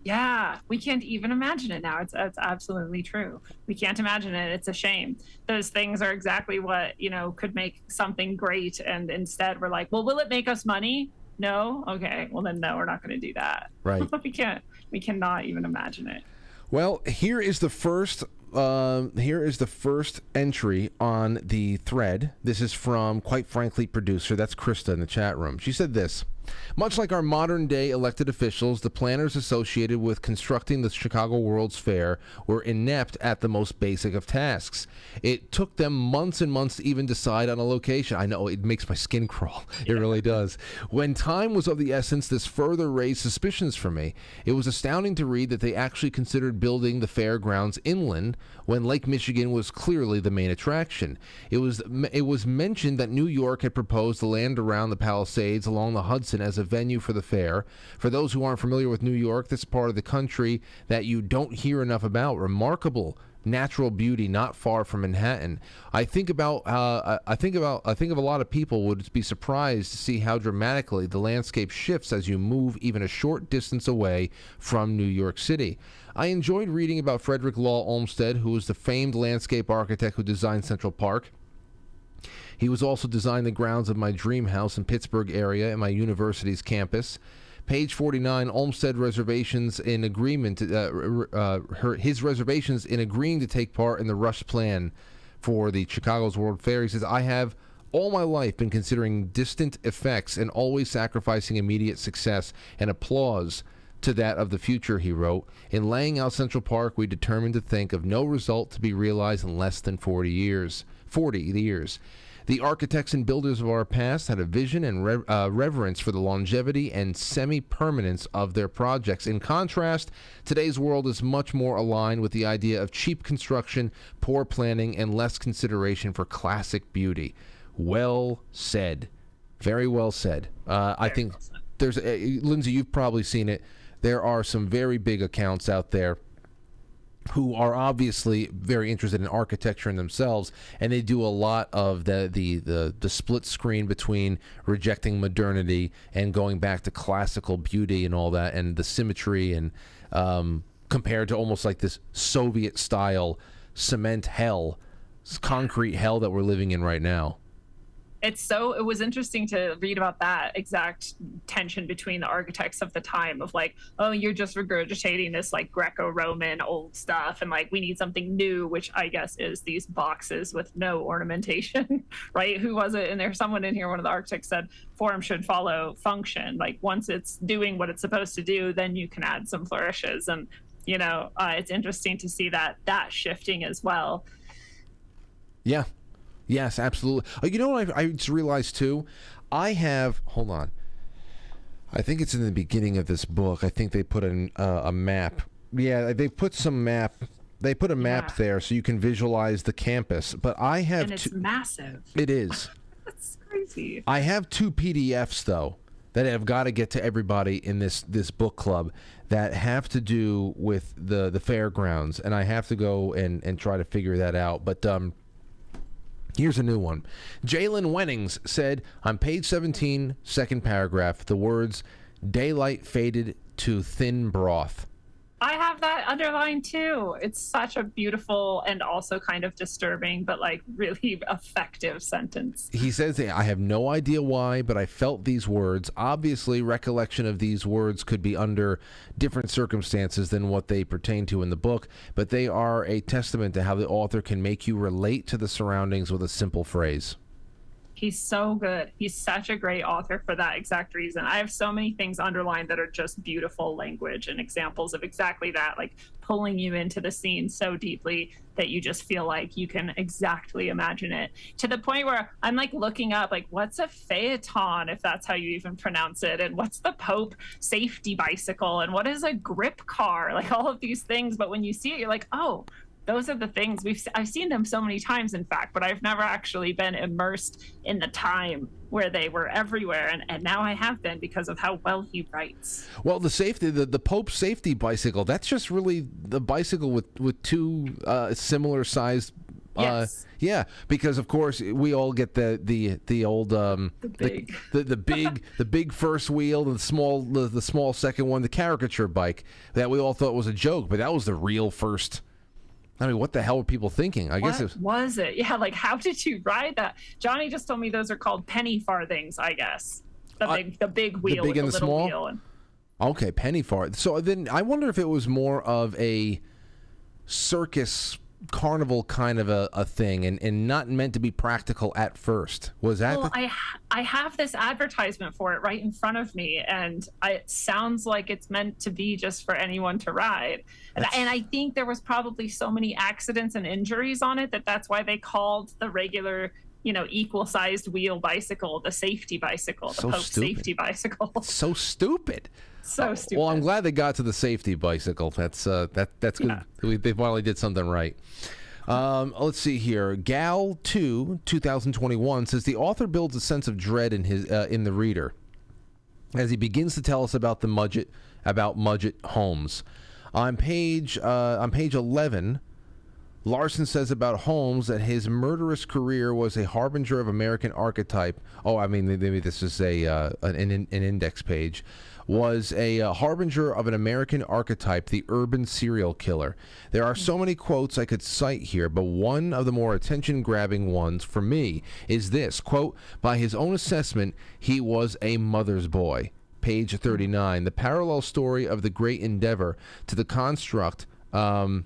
Speaker 2: Yeah, we can't even imagine it now. It's absolutely true. We can't imagine it. It's a shame. Those things are exactly what, could make something great. And instead we're like, well, will it make us money? No? Okay. Well, then no, we're not going to do that.
Speaker 1: Right.
Speaker 2: We cannot even imagine it.
Speaker 1: Well, here is the first entry on the thread. This is from, quite frankly, producer. That's Krista in the chat room. She said this. Much like our modern-day elected officials, the planners associated with constructing the Chicago World's Fair were inept at the most basic of tasks. It took them months and months to even decide on a location. I know, it makes my skin crawl. It really does. When time was of the essence, this further raised suspicions for me. It was astounding to read that they actually considered building the fairgrounds inland when Lake Michigan was clearly the main attraction. It was mentioned that New York had proposed the land around the Palisades along the Hudson as a venue for the fair. For those who aren't familiar with New York, this part of the country that you don't hear enough about. Remarkable natural beauty not far from Manhattan. I think of a lot of people would be surprised to see how dramatically the landscape shifts as you move even a short distance away from New York City. I enjoyed reading about Frederick Law Olmsted, who was the famed landscape architect who designed Central Park. He was also designed the grounds of my dream house in Pittsburgh area and my university's campus. Page 49, Olmsted reservations in agreement, his reservations in agreeing to take part in the Rush plan for the Chicago's World Fair. He says, I have all my life been considering distant effects and always sacrificing immediate success and applause to that of the future, he wrote. In laying out Central Park, we determined to think of no result to be realized in less than 40 years. The architects and builders of our past had a vision and reverence for the longevity and semi-permanence of their projects. In contrast, today's world is much more aligned with the idea of cheap construction, poor planning, and less consideration for classic beauty. Well said. Very well said. I think there's, Lindsey, you've probably seen it. There are some very big accounts out there who are obviously very interested in architecture in themselves, and they do a lot of the split screen between rejecting modernity and going back to classical beauty and all that, and the symmetry, and compared to almost like this Soviet style cement hell, concrete hell that we're living in right now.
Speaker 2: It was interesting to read about that exact tension between the architects of the time of like, oh, you're just regurgitating this like Greco-Roman old stuff, and like we need something new, which I guess is these boxes with no ornamentation, right? Who was it? And there's someone in here, one of the architects said form should follow function. Like once it's doing what it's supposed to do, then you can add some flourishes. And it's interesting to see that shifting as well.
Speaker 1: Yeah. Yes, absolutely. You know what I just realized too? Hold on. I think it's in the beginning of this book. I think they put a map. Yeah, they put some map. They put a map there so you can visualize the campus. But I have...
Speaker 2: And it's massive.
Speaker 1: It is.
Speaker 2: That's crazy.
Speaker 1: I have 2 PDFs, though, that have got to get to everybody in this book club that have to do with the fairgrounds. And I have to go and try to figure that out. But... here's a new one. Jalen Wennings said on page 17, second paragraph, the words, daylight faded to thin broth.
Speaker 2: I have that underlined too. It's such a beautiful and also kind of disturbing, but like really effective sentence.
Speaker 1: He says, I have no idea why, but I felt these words. Obviously, recollection of these words could be under different circumstances than what they pertain to in the book, but they are a testament to how the author can make you relate to the surroundings with a simple phrase.
Speaker 2: He's so good. He's such a great author for that exact reason. I have so many things underlined that are just beautiful language and examples of exactly that, like pulling you into the scene so deeply that you just feel like you can exactly imagine it, to the point where I'm like looking up, like, what's a phaeton, if that's how you even pronounce it, and what's the Pope safety bicycle, and what is a grip car, like all of these things. But when you see it, you're like, oh, those are the things I've seen them so many times, in fact, but I've never actually been immersed in the time where they were everywhere, and now I have been, because of how well he writes.
Speaker 1: Well, the Pope safety bicycle, that's just really the bicycle with two similar sized.
Speaker 2: Yes.
Speaker 1: Yeah, because of course we all get the old the big first wheel, and the small second one, the caricature bike that we all thought was a joke, but that was the real first. I mean, what the hell were people thinking? I guess it
Speaker 2: was it? Yeah, like, how did you ride that? Johnny just told me those are called penny farthings, I guess. The big wheel,
Speaker 1: the big and the
Speaker 2: little
Speaker 1: small.
Speaker 2: Wheel
Speaker 1: Okay, penny farthing. So then I wonder if it was more of a circus carnival kind of a thing, and not meant to be practical at first. Was that?
Speaker 2: Well, I have this advertisement for it right in front of me, and it sounds like it's meant to be just for anyone to ride. And I think there was probably so many accidents and injuries on it that's why they called the regular, equal-sized wheel bicycle the safety bicycle, the Pope safety bicycle.
Speaker 1: So stupid.
Speaker 2: So stupid.
Speaker 1: Well, I'm glad they got to the safety bicycle. That's good.
Speaker 2: Yeah.
Speaker 1: They finally did something right. Let's see here. Gal 2, 2021 says the author builds a sense of dread in the reader as he begins to tell us about Mudgett Holmes. On page 11, Larson says about Holmes that his murderous career was a harbinger of American archetype. Oh, I mean, maybe this is an index page. Was a harbinger of an American archetype, the urban serial killer. There are so many quotes I could cite here, but one of the more attention-grabbing ones for me is this, quote, by his own assessment, he was a mother's boy. Page 39, the parallel story of the great endeavor to the construct, the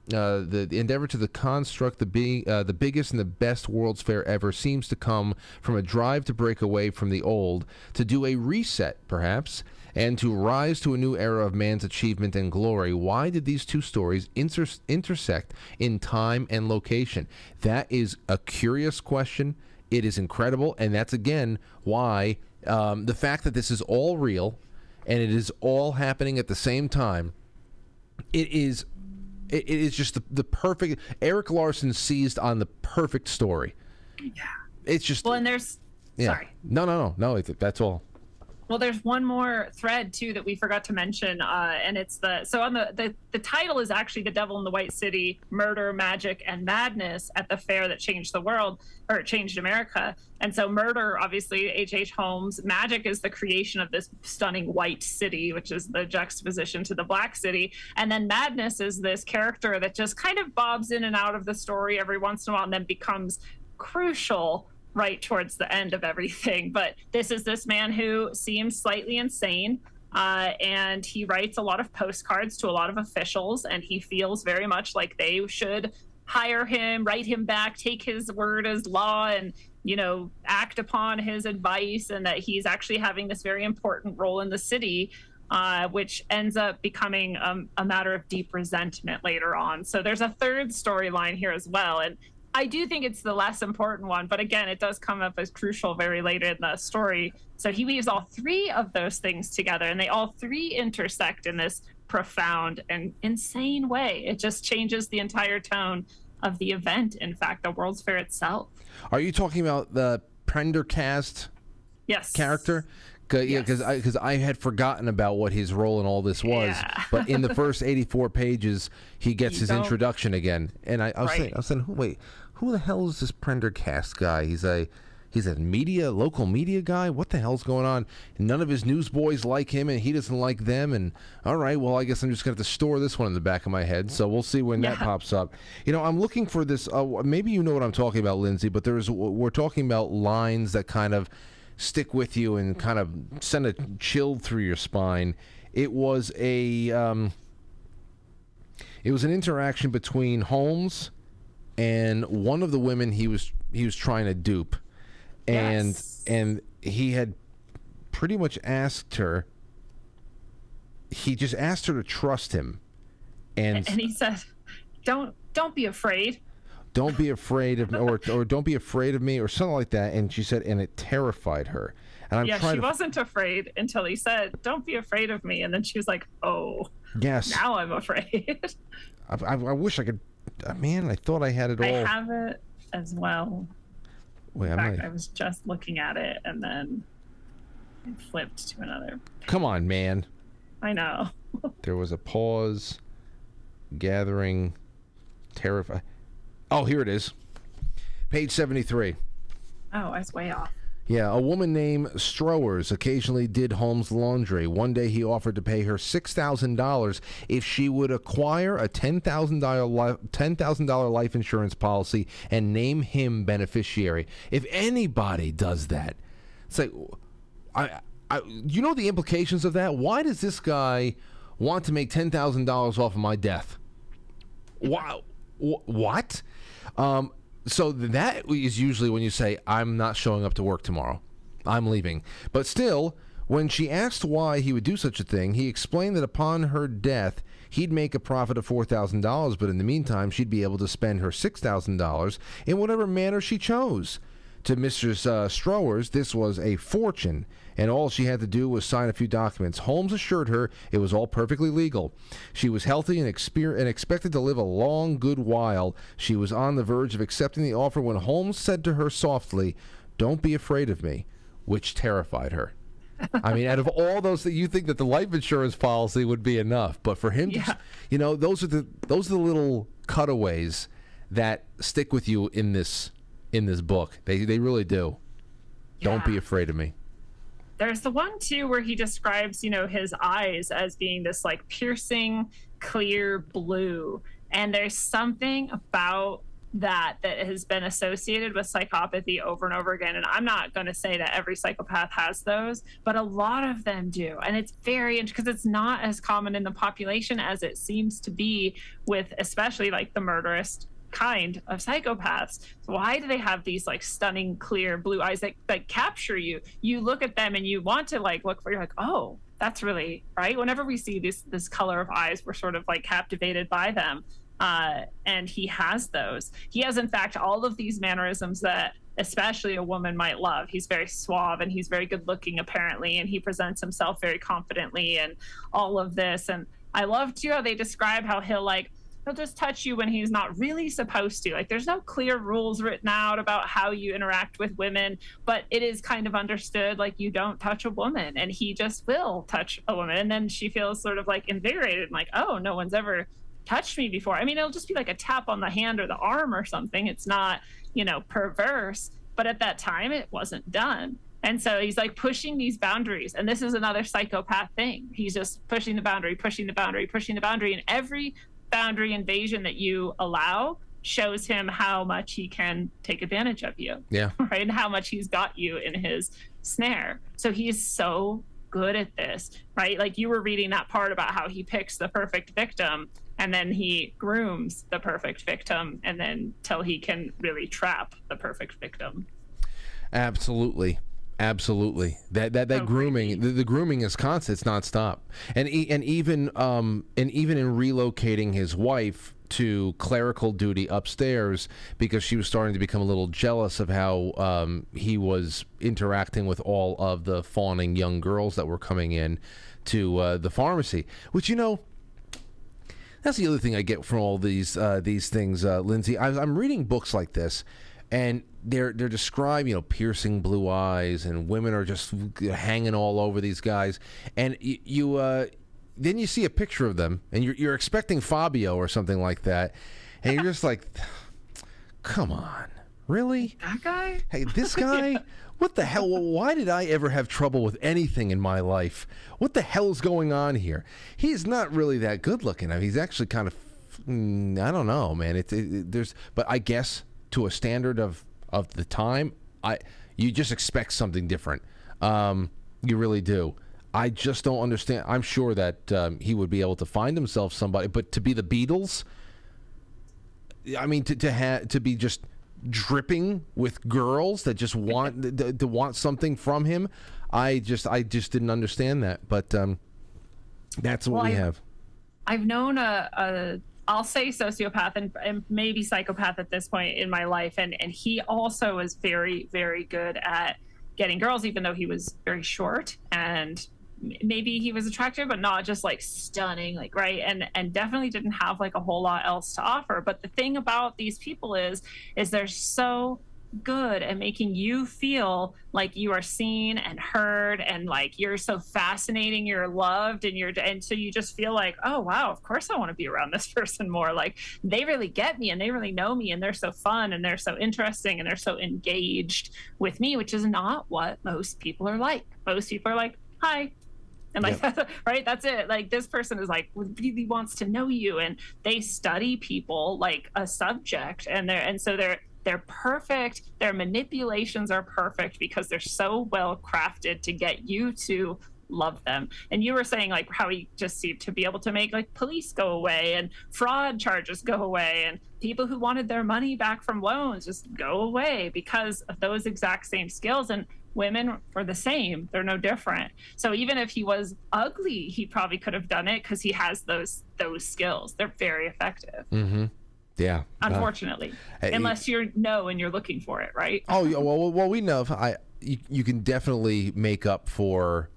Speaker 1: endeavor to the construct the biggest and the best World's Fair ever seems to come from a drive to break away from the old, to do a reset, perhaps, and to rise to a new era of man's achievement and glory. Why did these two stories intersect in time and location? That is a curious question. It is incredible, and that's, again, why the fact that this is all real and it is all happening at the same time, it is just the perfect. Erik Larson seized on the perfect story.
Speaker 2: Yeah.
Speaker 1: It's just.
Speaker 2: Well, and there's.
Speaker 1: Yeah.
Speaker 2: Sorry.
Speaker 1: No. That's all.
Speaker 2: Well, there's one more thread too that we forgot to mention, and it's the title is actually The Devil in the White City: Murder, Magic, and Madness at the Fair That Changed the World, or it changed America. And so murder, obviously, H.H. Holmes. Magic is the creation of this stunning white city, which is the juxtaposition to the black city. And then madness is this character that just kind of bobs in and out of the story every once in a while and then becomes crucial right towards the end of everything. But this is this man who seems slightly insane, and he writes a lot of postcards to a lot of officials, and he feels very much like they should hire him, write him back, take his word as law, and act upon his advice, and that he's actually having this very important role in the city, which ends up becoming a matter of deep resentment later on. So there's a third storyline here as well, and I do think it's the less important one, but again, it does come up as crucial very late in the story. So he weaves all three of those things together, and they all three intersect in this profound and insane way. It just changes the entire tone of the event, in fact, the World's Fair itself.
Speaker 1: Are you talking about the Prendergast character? Yeah, because I had forgotten about what his role in all this was.
Speaker 2: Yeah.
Speaker 1: But in the first 84 pages, he gets his introduction again. And I was saying, wait, who the hell is this Prendergast guy? He's a local media guy. What the hell's going on? None of his newsboys like him, and he doesn't like them. And all right, well, I guess I'm just gonna have to store this one in the back of my head. So we'll see when that pops up. I'm looking for this. Maybe you know what I'm talking about, Lindsey. But we're talking about lines that kind of stick with you and kind of send a chill through your spine. It was an interaction between Holmes and one of the women he was trying to dupe. and
Speaker 2: Yes.
Speaker 1: and he had pretty much asked her. He just asked her to trust him, and
Speaker 2: he said, don't be afraid.
Speaker 1: don't be afraid of, or don't be afraid of me, or something like that. And she said, and it terrified her. And I'm trying
Speaker 2: she wasn't afraid until he said, don't be afraid of me. And then she was like, oh,
Speaker 1: yes,
Speaker 2: now I'm afraid.
Speaker 1: I wish I could. Man, I thought I had it all.
Speaker 2: I have it as well.
Speaker 1: Wait,
Speaker 2: In fact, I was just looking at it and then it flipped to another.
Speaker 1: Come on, man.
Speaker 2: I know.
Speaker 1: There was a pause. Gathering. Terrify. Oh, here it is. Page 73.
Speaker 2: Oh, I was way off.
Speaker 1: Yeah, a woman named Strowers occasionally did Holmes' laundry. One day he offered to pay her $6,000 if she would acquire a $10,000 life insurance policy and name him beneficiary. If anybody does that, it's like, you know the implications of that? Why does this guy want to make $10,000 off of my death? Wow. What? So that is usually when you say, I'm not showing up to work tomorrow. I'm leaving. But still, when she asked why he would do such a thing, he explained that upon her death, he'd make a profit of $4,000, but in the meantime, she'd be able to spend her $6,000 in whatever manner she chose. To Mrs. Strowers, this was a fortune, and all she had to do was sign a few documents. Holmes assured her it was all perfectly legal. She was healthy and expected to live a long, good while. She was on the verge of accepting the offer when Holmes said to her softly, "Don't be afraid of me," which terrified her. I mean, out of all those that you think that the life insurance policy would be enough, but for him, to, those are the little cutaways that stick with you in this book. They really do.
Speaker 2: Yeah.
Speaker 1: Don't be afraid of me.
Speaker 2: There's the one too where he describes, his eyes as being this like piercing, clear blue. And there's something about that has been associated with psychopathy over and over again. And I'm not going to say that every psychopath has those, but a lot of them do. And it's very interesting because it's not as common in the population as it seems to be with especially like the murderous kind of psychopaths. So why do they have these like stunning clear blue eyes that capture you? You look at them and you want to like look for, you're like, oh, that's really right. Whenever we see this color of eyes, we're sort of like captivated by them. And he has those. He has, in fact, all of these mannerisms that especially a woman might love. He's very suave and he's very good looking apparently, and he presents himself very confidently and all of this. And I love too how they describe how he'll just touch you when he's not really supposed to. Like there's no clear rules written out about how you interact with women, but it is kind of understood like you don't touch a woman, and he just will touch a woman. And then she feels sort of like invigorated and like, oh, no one's ever touched me before. I mean, it'll just be like a tap on the hand or the arm or something. It's not, perverse, but at that time it wasn't done. And so he's like pushing these boundaries. And this is another psychopath thing. He's just pushing the boundary, pushing the boundary, pushing the boundary. And every boundary invasion that you allow shows him how much he can take advantage of you.
Speaker 1: Yeah.
Speaker 2: Right. And how much he's got you in his snare. So he's so good at this, right? Like you were reading that part about how he picks the perfect victim and then he grooms the perfect victim and then till he can really trap the perfect victim.
Speaker 1: Absolutely. That grooming, the grooming is constant. It's nonstop. And even in relocating his wife to clerical duty upstairs because she was starting to become a little jealous of how he was interacting with all of the fawning young girls that were coming in to the pharmacy. Which that's the other thing I get from all these things, Lindsey. I'm reading books like this. And they're described, piercing blue eyes, and women are just hanging all over these guys. And then you see a picture of them, and you're expecting Fabio or something like that, and you're just like, come on, really?
Speaker 2: That guy?
Speaker 1: Hey, this guy? What the hell? Why did I ever have trouble with anything in my life? What the hell is going on here? He's not really that good looking. I mean, he's actually kind of, I don't know, man. But I guess to a standard of the time, you just expect something different. You really do. I just don't understand. I'm sure that he would be able to find himself somebody, but to be the Beatles, I mean, to be just dripping with girls that just want to want something from him. I just didn't understand that, but that's what we have.
Speaker 2: I've known I'll say sociopath and maybe psychopath at this point in my life, and he also is very, very good at getting girls, even though he was very short, and maybe he was attractive, but not just like stunning, like, right, and definitely didn't have like a whole lot else to offer. But the thing about these people is they're so good at making you feel like you are seen and heard, and like you're so fascinating, you're loved, and so you just feel like, oh wow, of course I want to be around this person more. Like, they really get me and they really know me and they're so fun and they're so interesting and they're so engaged with me, which is not what most people are like. Most people are like, hi. And like, yep. Right, that's it. Like, this person is like really wants to know you, and they study people like a subject, and so they're perfect. Their manipulations are perfect because they're so well crafted to get you to love them. And you were saying like how he just seemed to be able to make like police go away and fraud charges go away, and people who wanted their money back from loans just go away because of those exact same skills. And women are the same. They're no different. So even if he was ugly, he probably could have done it because he has those skills. They're very effective.
Speaker 1: Mm-hmm. Yeah.
Speaker 2: Unfortunately, unless you're and you're looking for it, right?
Speaker 1: Oh, yeah. Well, we know. You can definitely make up for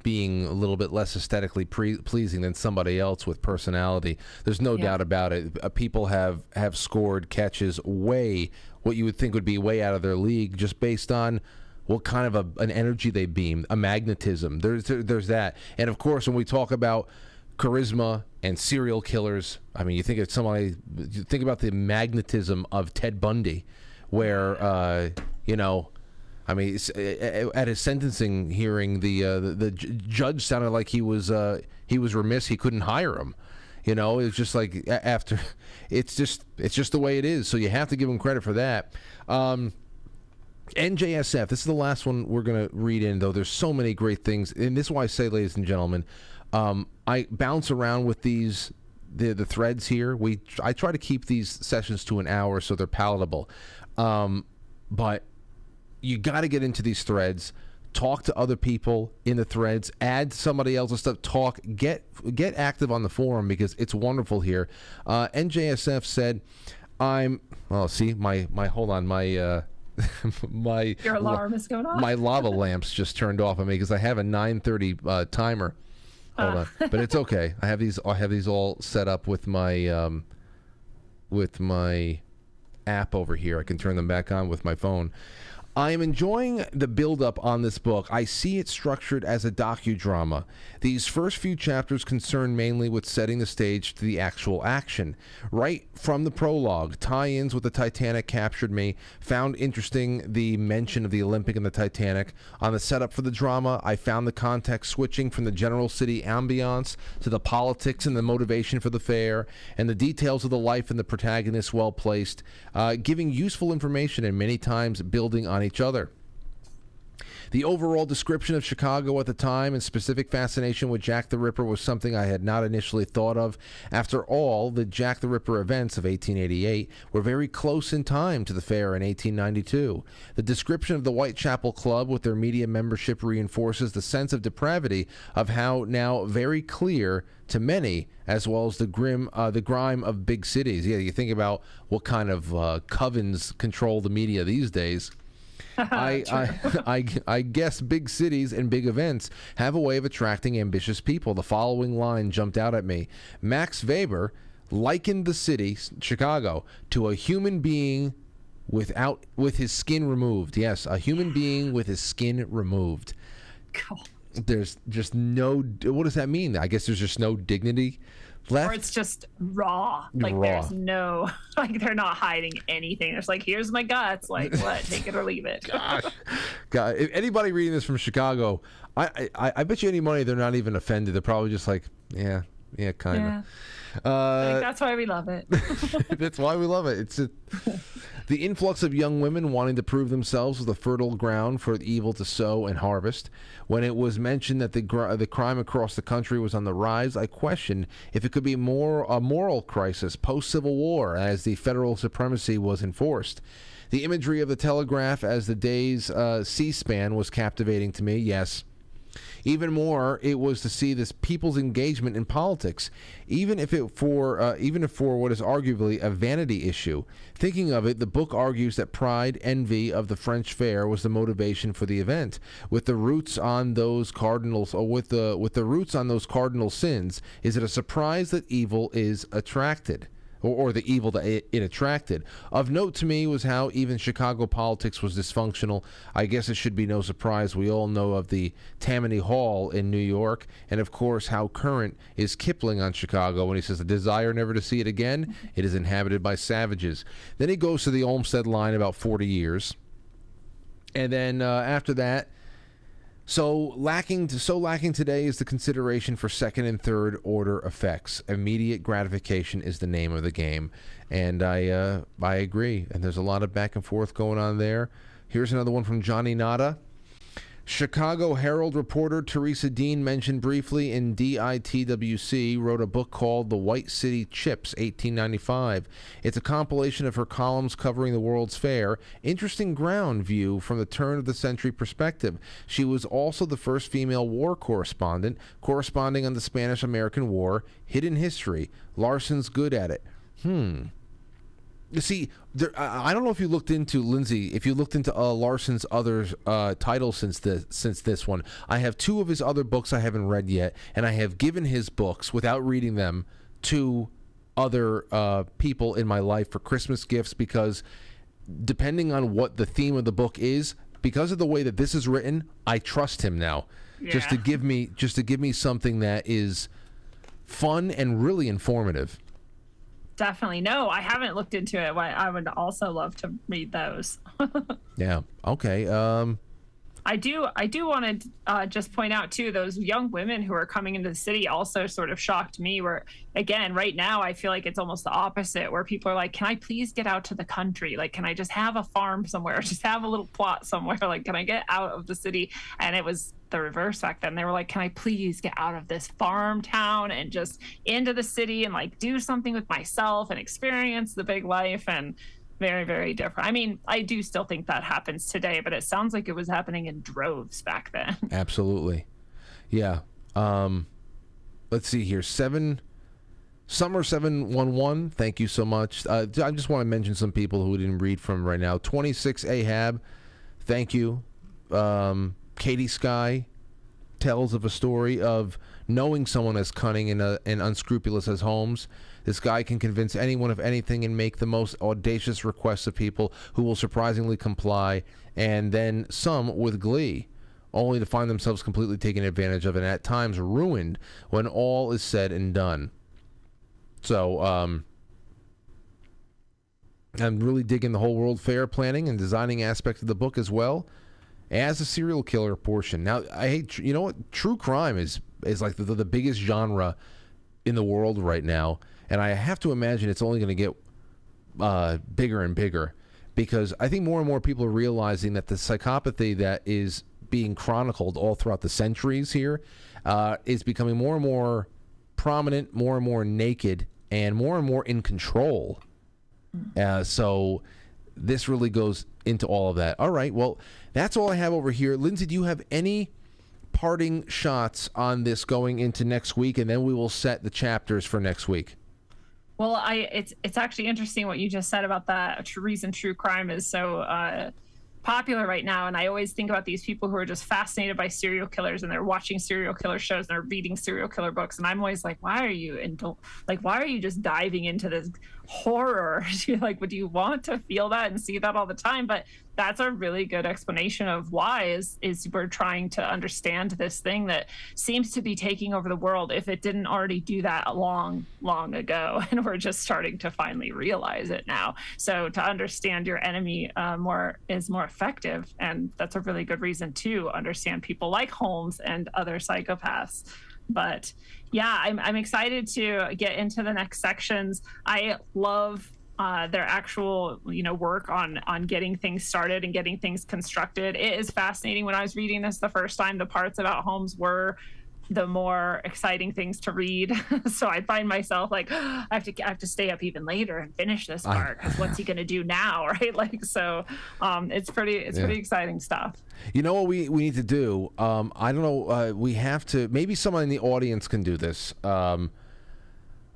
Speaker 1: being a little bit less aesthetically pleasing than somebody else with personality. There's no doubt about it. People have scored catches what you would think would be way out of their league just based on what kind of an energy they beam, a magnetism. There's that. And of course, when we talk about charisma and serial killers, I mean, you think about the magnetism of Ted Bundy, where I mean, at his sentencing hearing, the judge sounded like he was remiss he couldn't hire him. It was just like after, it's just the way it is. So you have to give him credit for that. NJSF, this is the last one we're going to read in, though there's so many great things. And this is why I say, ladies and gentlemen, I bounce around with the threads here. I try to keep these sessions to an hour so they're palatable. But you got to get into these threads, talk to other people in the threads, add somebody else's stuff, get active on the forum because it's wonderful here. NJSF said,
Speaker 2: your alarm is going off.
Speaker 1: My lava lamps just turned off on me because I have a 9:30 timer. Hold on, but it's okay. I have these all set up with my app over here. I can turn them back on with my phone. I am enjoying the build-up on this book. I see it structured as a docudrama. These first few chapters concern mainly with setting the stage to the actual action. Right from the prologue, tie-ins with the Titanic captured me. Found interesting the mention of the Olympic and the Titanic. On the setup for the drama, I found the context switching from the general city ambiance to the politics and the motivation for the fair, and the details of the life and the protagonist well placed, giving useful information and many times building on each other. The overall description of Chicago at the time and specific fascination with Jack the Ripper was something I had not initially thought of. After all, the Jack the Ripper events of 1888 were very close in time to the fair in 1892. The description of the Whitechapel Club with their media membership reinforces the sense of depravity of how now very clear to many, as well as the grime of big cities. Yeah, you think about what kind of covens control the media these days. I guess big cities and big events have a way of attracting ambitious people. The following line jumped out at me. Max Weber likened the city, Chicago, to a human being with his skin removed. Yes, a human being with his skin removed.
Speaker 2: God.
Speaker 1: There's just no... What does that mean? I guess there's just no dignity left.
Speaker 2: Or it's just raw. Like, there's no... Like, they're not hiding anything. It's like, here's my guts. Like, what? Take it or leave it.
Speaker 1: Gosh. God, if anybody reading this from Chicago, I bet you any money they're not even offended. They're probably just like, yeah, Yeah, kind of.
Speaker 2: Yeah. I think that's why we love it.
Speaker 1: That's why we love it. The influx of young women wanting to prove themselves was the fertile ground for evil to sow and harvest. When it was mentioned that the crime across the country was on the rise, I questioned if it could be a moral crisis post-Civil War as the federal supremacy was enforced. The imagery of the telegraph as the day's C-SPAN was captivating to me, yes. Even more, it was to see this people's engagement in politics, even if for what is arguably a vanity issue. Thinking of it, the book argues that pride, envy of the French fair was the motivation for the event, with the roots on those cardinal sins. Is it a surprise that evil is attracted? Or the evil that it attracted. Of note to me was how even Chicago politics was dysfunctional. I guess it should be no surprise we all know of the Tammany Hall in New York, and of course how current is Kipling on Chicago when he says the desire never to see it again, it is inhabited by savages. Then he goes to the Olmsted line about 40 years. And then after that, So lacking today is the consideration for second and third order effects. Immediate gratification is the name of the game, and I agree. And there's a lot of back and forth going on there. Here's another one from Johnny Nada. Chicago Herald reporter Teresa Dean, mentioned briefly in DITWC, wrote a book called The White City Chips, 1895. It's a compilation of her columns covering the World's Fair. Interesting ground view from the turn of the century perspective. She was also the first female war correspondent, corresponding on the Spanish-American War. Hidden history. Larson's good at it. You see, I don't know if you looked into, Lindsey, if you looked into Larson's other titles since this one. I have two of his other books I haven't read yet, and I have given his books, without reading them, to other people in my life for Christmas gifts, because depending on what the theme of the book is, because of the way that this is written, I trust him now. Yeah. Just to give me something that is fun and really informative.
Speaker 2: Definitely. No, I haven't looked into it. I would also love to read those.
Speaker 1: Yeah. Okay.
Speaker 2: I do want to just point out too, those young women who are coming into the city also sort of shocked me, where again, right now, I feel like it's almost the opposite, where people are like, can I please get out to the country? Like, can I just have a farm somewhere? Just have a little plot somewhere? Like, can I get out of the city? And it was the reverse back then. They were like, can I please get out of this farm town and just into the city and like do something with myself and experience the big life? And very, very different. I mean, I do still think that happens today, but it sounds like it was happening in droves back then.
Speaker 1: Absolutely. Yeah. Let's see here. Summer 711, thank you so much. I just want to mention some people who didn't read from right now. 26 Ahab, thank you. Katie Sky tells of a story of knowing someone as cunning and unscrupulous as Holmes. This guy can convince anyone of anything and make the most audacious requests of people who will surprisingly comply, and then some with glee, only to find themselves completely taken advantage of and at times ruined when all is said and done. So, I'm really digging the whole World Fair planning and designing aspect of the book as well as a serial killer portion. Now, I hate, you know what? True crime is like the biggest genre in the world right now. And I have to imagine it's only going to get bigger and bigger, because I think more and more people are realizing that the psychopathy that is being chronicled all throughout the centuries here is becoming more and more prominent, more and more naked, and more in control. So this really goes into all of that. All right, well, that's all I have over here. Lindsey, do you have any parting shots on this going into next week, and then we will set the chapters for next week?
Speaker 2: Well, it's actually interesting what you just said about that reason true crime is so popular right now. And I always think about these people who are just fascinated by serial killers, and they're watching serial killer shows and they're reading serial killer books. And I'm always like, why are you just diving into this horror? Like, would you want to feel that and see that all the time? But that's a really good explanation of why is we're trying to understand this thing that seems to be taking over the world, if it didn't already do that long ago, and we're just starting to finally realize it now. So to understand your enemy is more effective, and that's a really good reason to understand people like Holmes and other psychopaths. But yeah, I'm excited to get into the next sections. I love their actual, work on getting things started and getting things constructed. It is fascinating. When I was reading this the first time, the parts about homes were the more exciting things to read. So I find myself like, I have to stay up even later and finish this part, because what's he going to do now, right? Like, so it's pretty exciting stuff.
Speaker 1: You know what we need to do? I don't know. We have to. Maybe someone in the audience can do this. I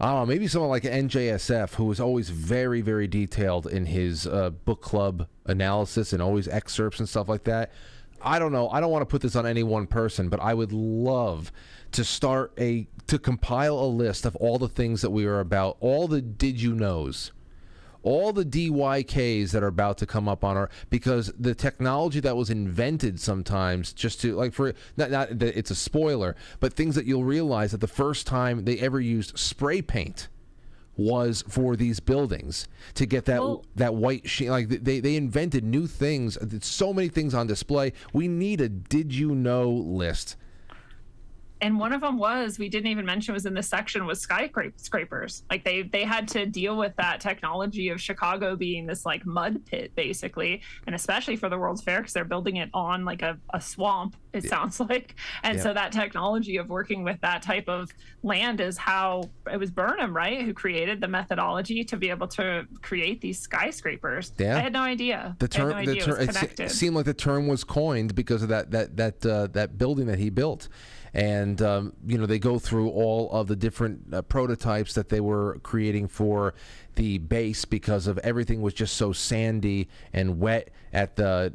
Speaker 1: don't know. Maybe someone like NJSF, who is always very, very detailed in his book club analysis and always excerpts and stuff like that. I don't know. I don't want to put this on any one person, but I would love to to compile a list of all the things that we are about, all the did you knows, all the DYKs that are about to come up on because the technology that was invented sometimes just to, like, for not that it's a spoiler, but things that you'll realize that the first time they ever used spray paint was for these buildings to get that white sheen. Like, they invented new things. So many things on display. We need a did you know list.
Speaker 2: And one of them we didn't even mention, was in this section, was skyscrapers. Like they had to deal with that technology of Chicago being this like mud pit basically, and especially for the World's Fair, because they're building it on like a swamp, it sounds like. And so that technology of working with that type of land is how it was Burnham, right, who created the methodology to be able to create these skyscrapers. I had no idea.
Speaker 1: It seemed like the term was coined because of that building that he built. And, they go through all of the different prototypes that they were creating for the base, because of everything was just so sandy and wet below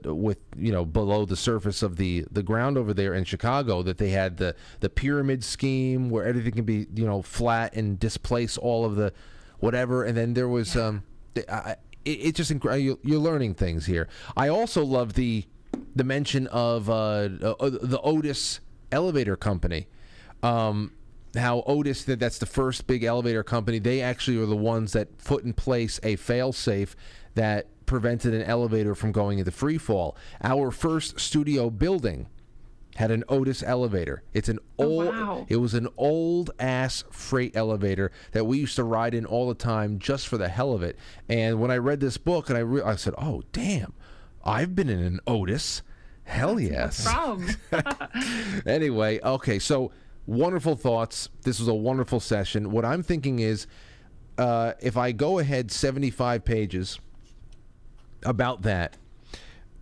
Speaker 1: the surface of the ground over there in Chicago, that they had the pyramid scheme where everything can be, flat and displace all of the whatever. And then there was, it's just incredible. You're learning things here. I also love the mention of the Otis elevator company. How Otis, that's the first big elevator company. They actually are the ones that put in place a fail-safe that prevented an elevator from going into free fall. Our first studio building had an Otis elevator. It was an old ass freight elevator that we used to ride in all the time just for the hell of it. And when I read this book, and I said, oh damn, I've been in an Otis. Hell yes. Anyway, okay, so wonderful thoughts. This was a wonderful session. What I'm thinking is, if I go ahead 75 pages about that,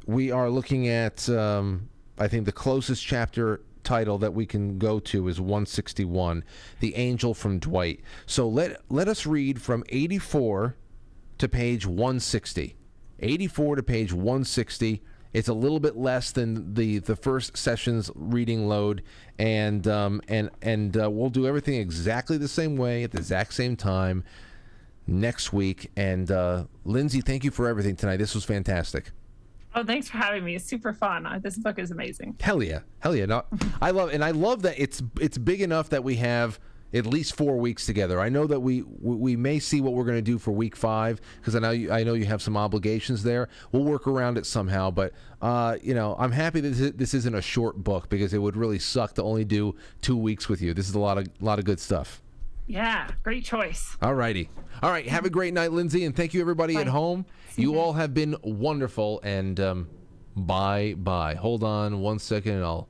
Speaker 1: we are looking at, I think the closest chapter title that we can go to is 161, The Angel from Dwight. So let us read from 84 to page 160. 84 to page 160. It's a little bit less than the first session's reading load, and we'll do everything exactly the same way at the exact same time next week. And Lindsey, thank you for everything tonight. This was fantastic.
Speaker 2: Oh, thanks for having me. It's super fun. This book is amazing.
Speaker 1: Hell yeah. No, I love that it's big enough that we have at least 4 weeks together. I know that we may see what we're going to do for week 5, because I know you have some obligations there. We'll work around it somehow, but I'm happy that this isn't a short book, because it would really suck to only do 2 weeks with you. This is a lot of good stuff.
Speaker 2: Yeah, great choice.
Speaker 1: All righty. All right, have a great night, Lindsey, and thank you everybody at home. You all have been wonderful, and bye. Hold on one second, and I'll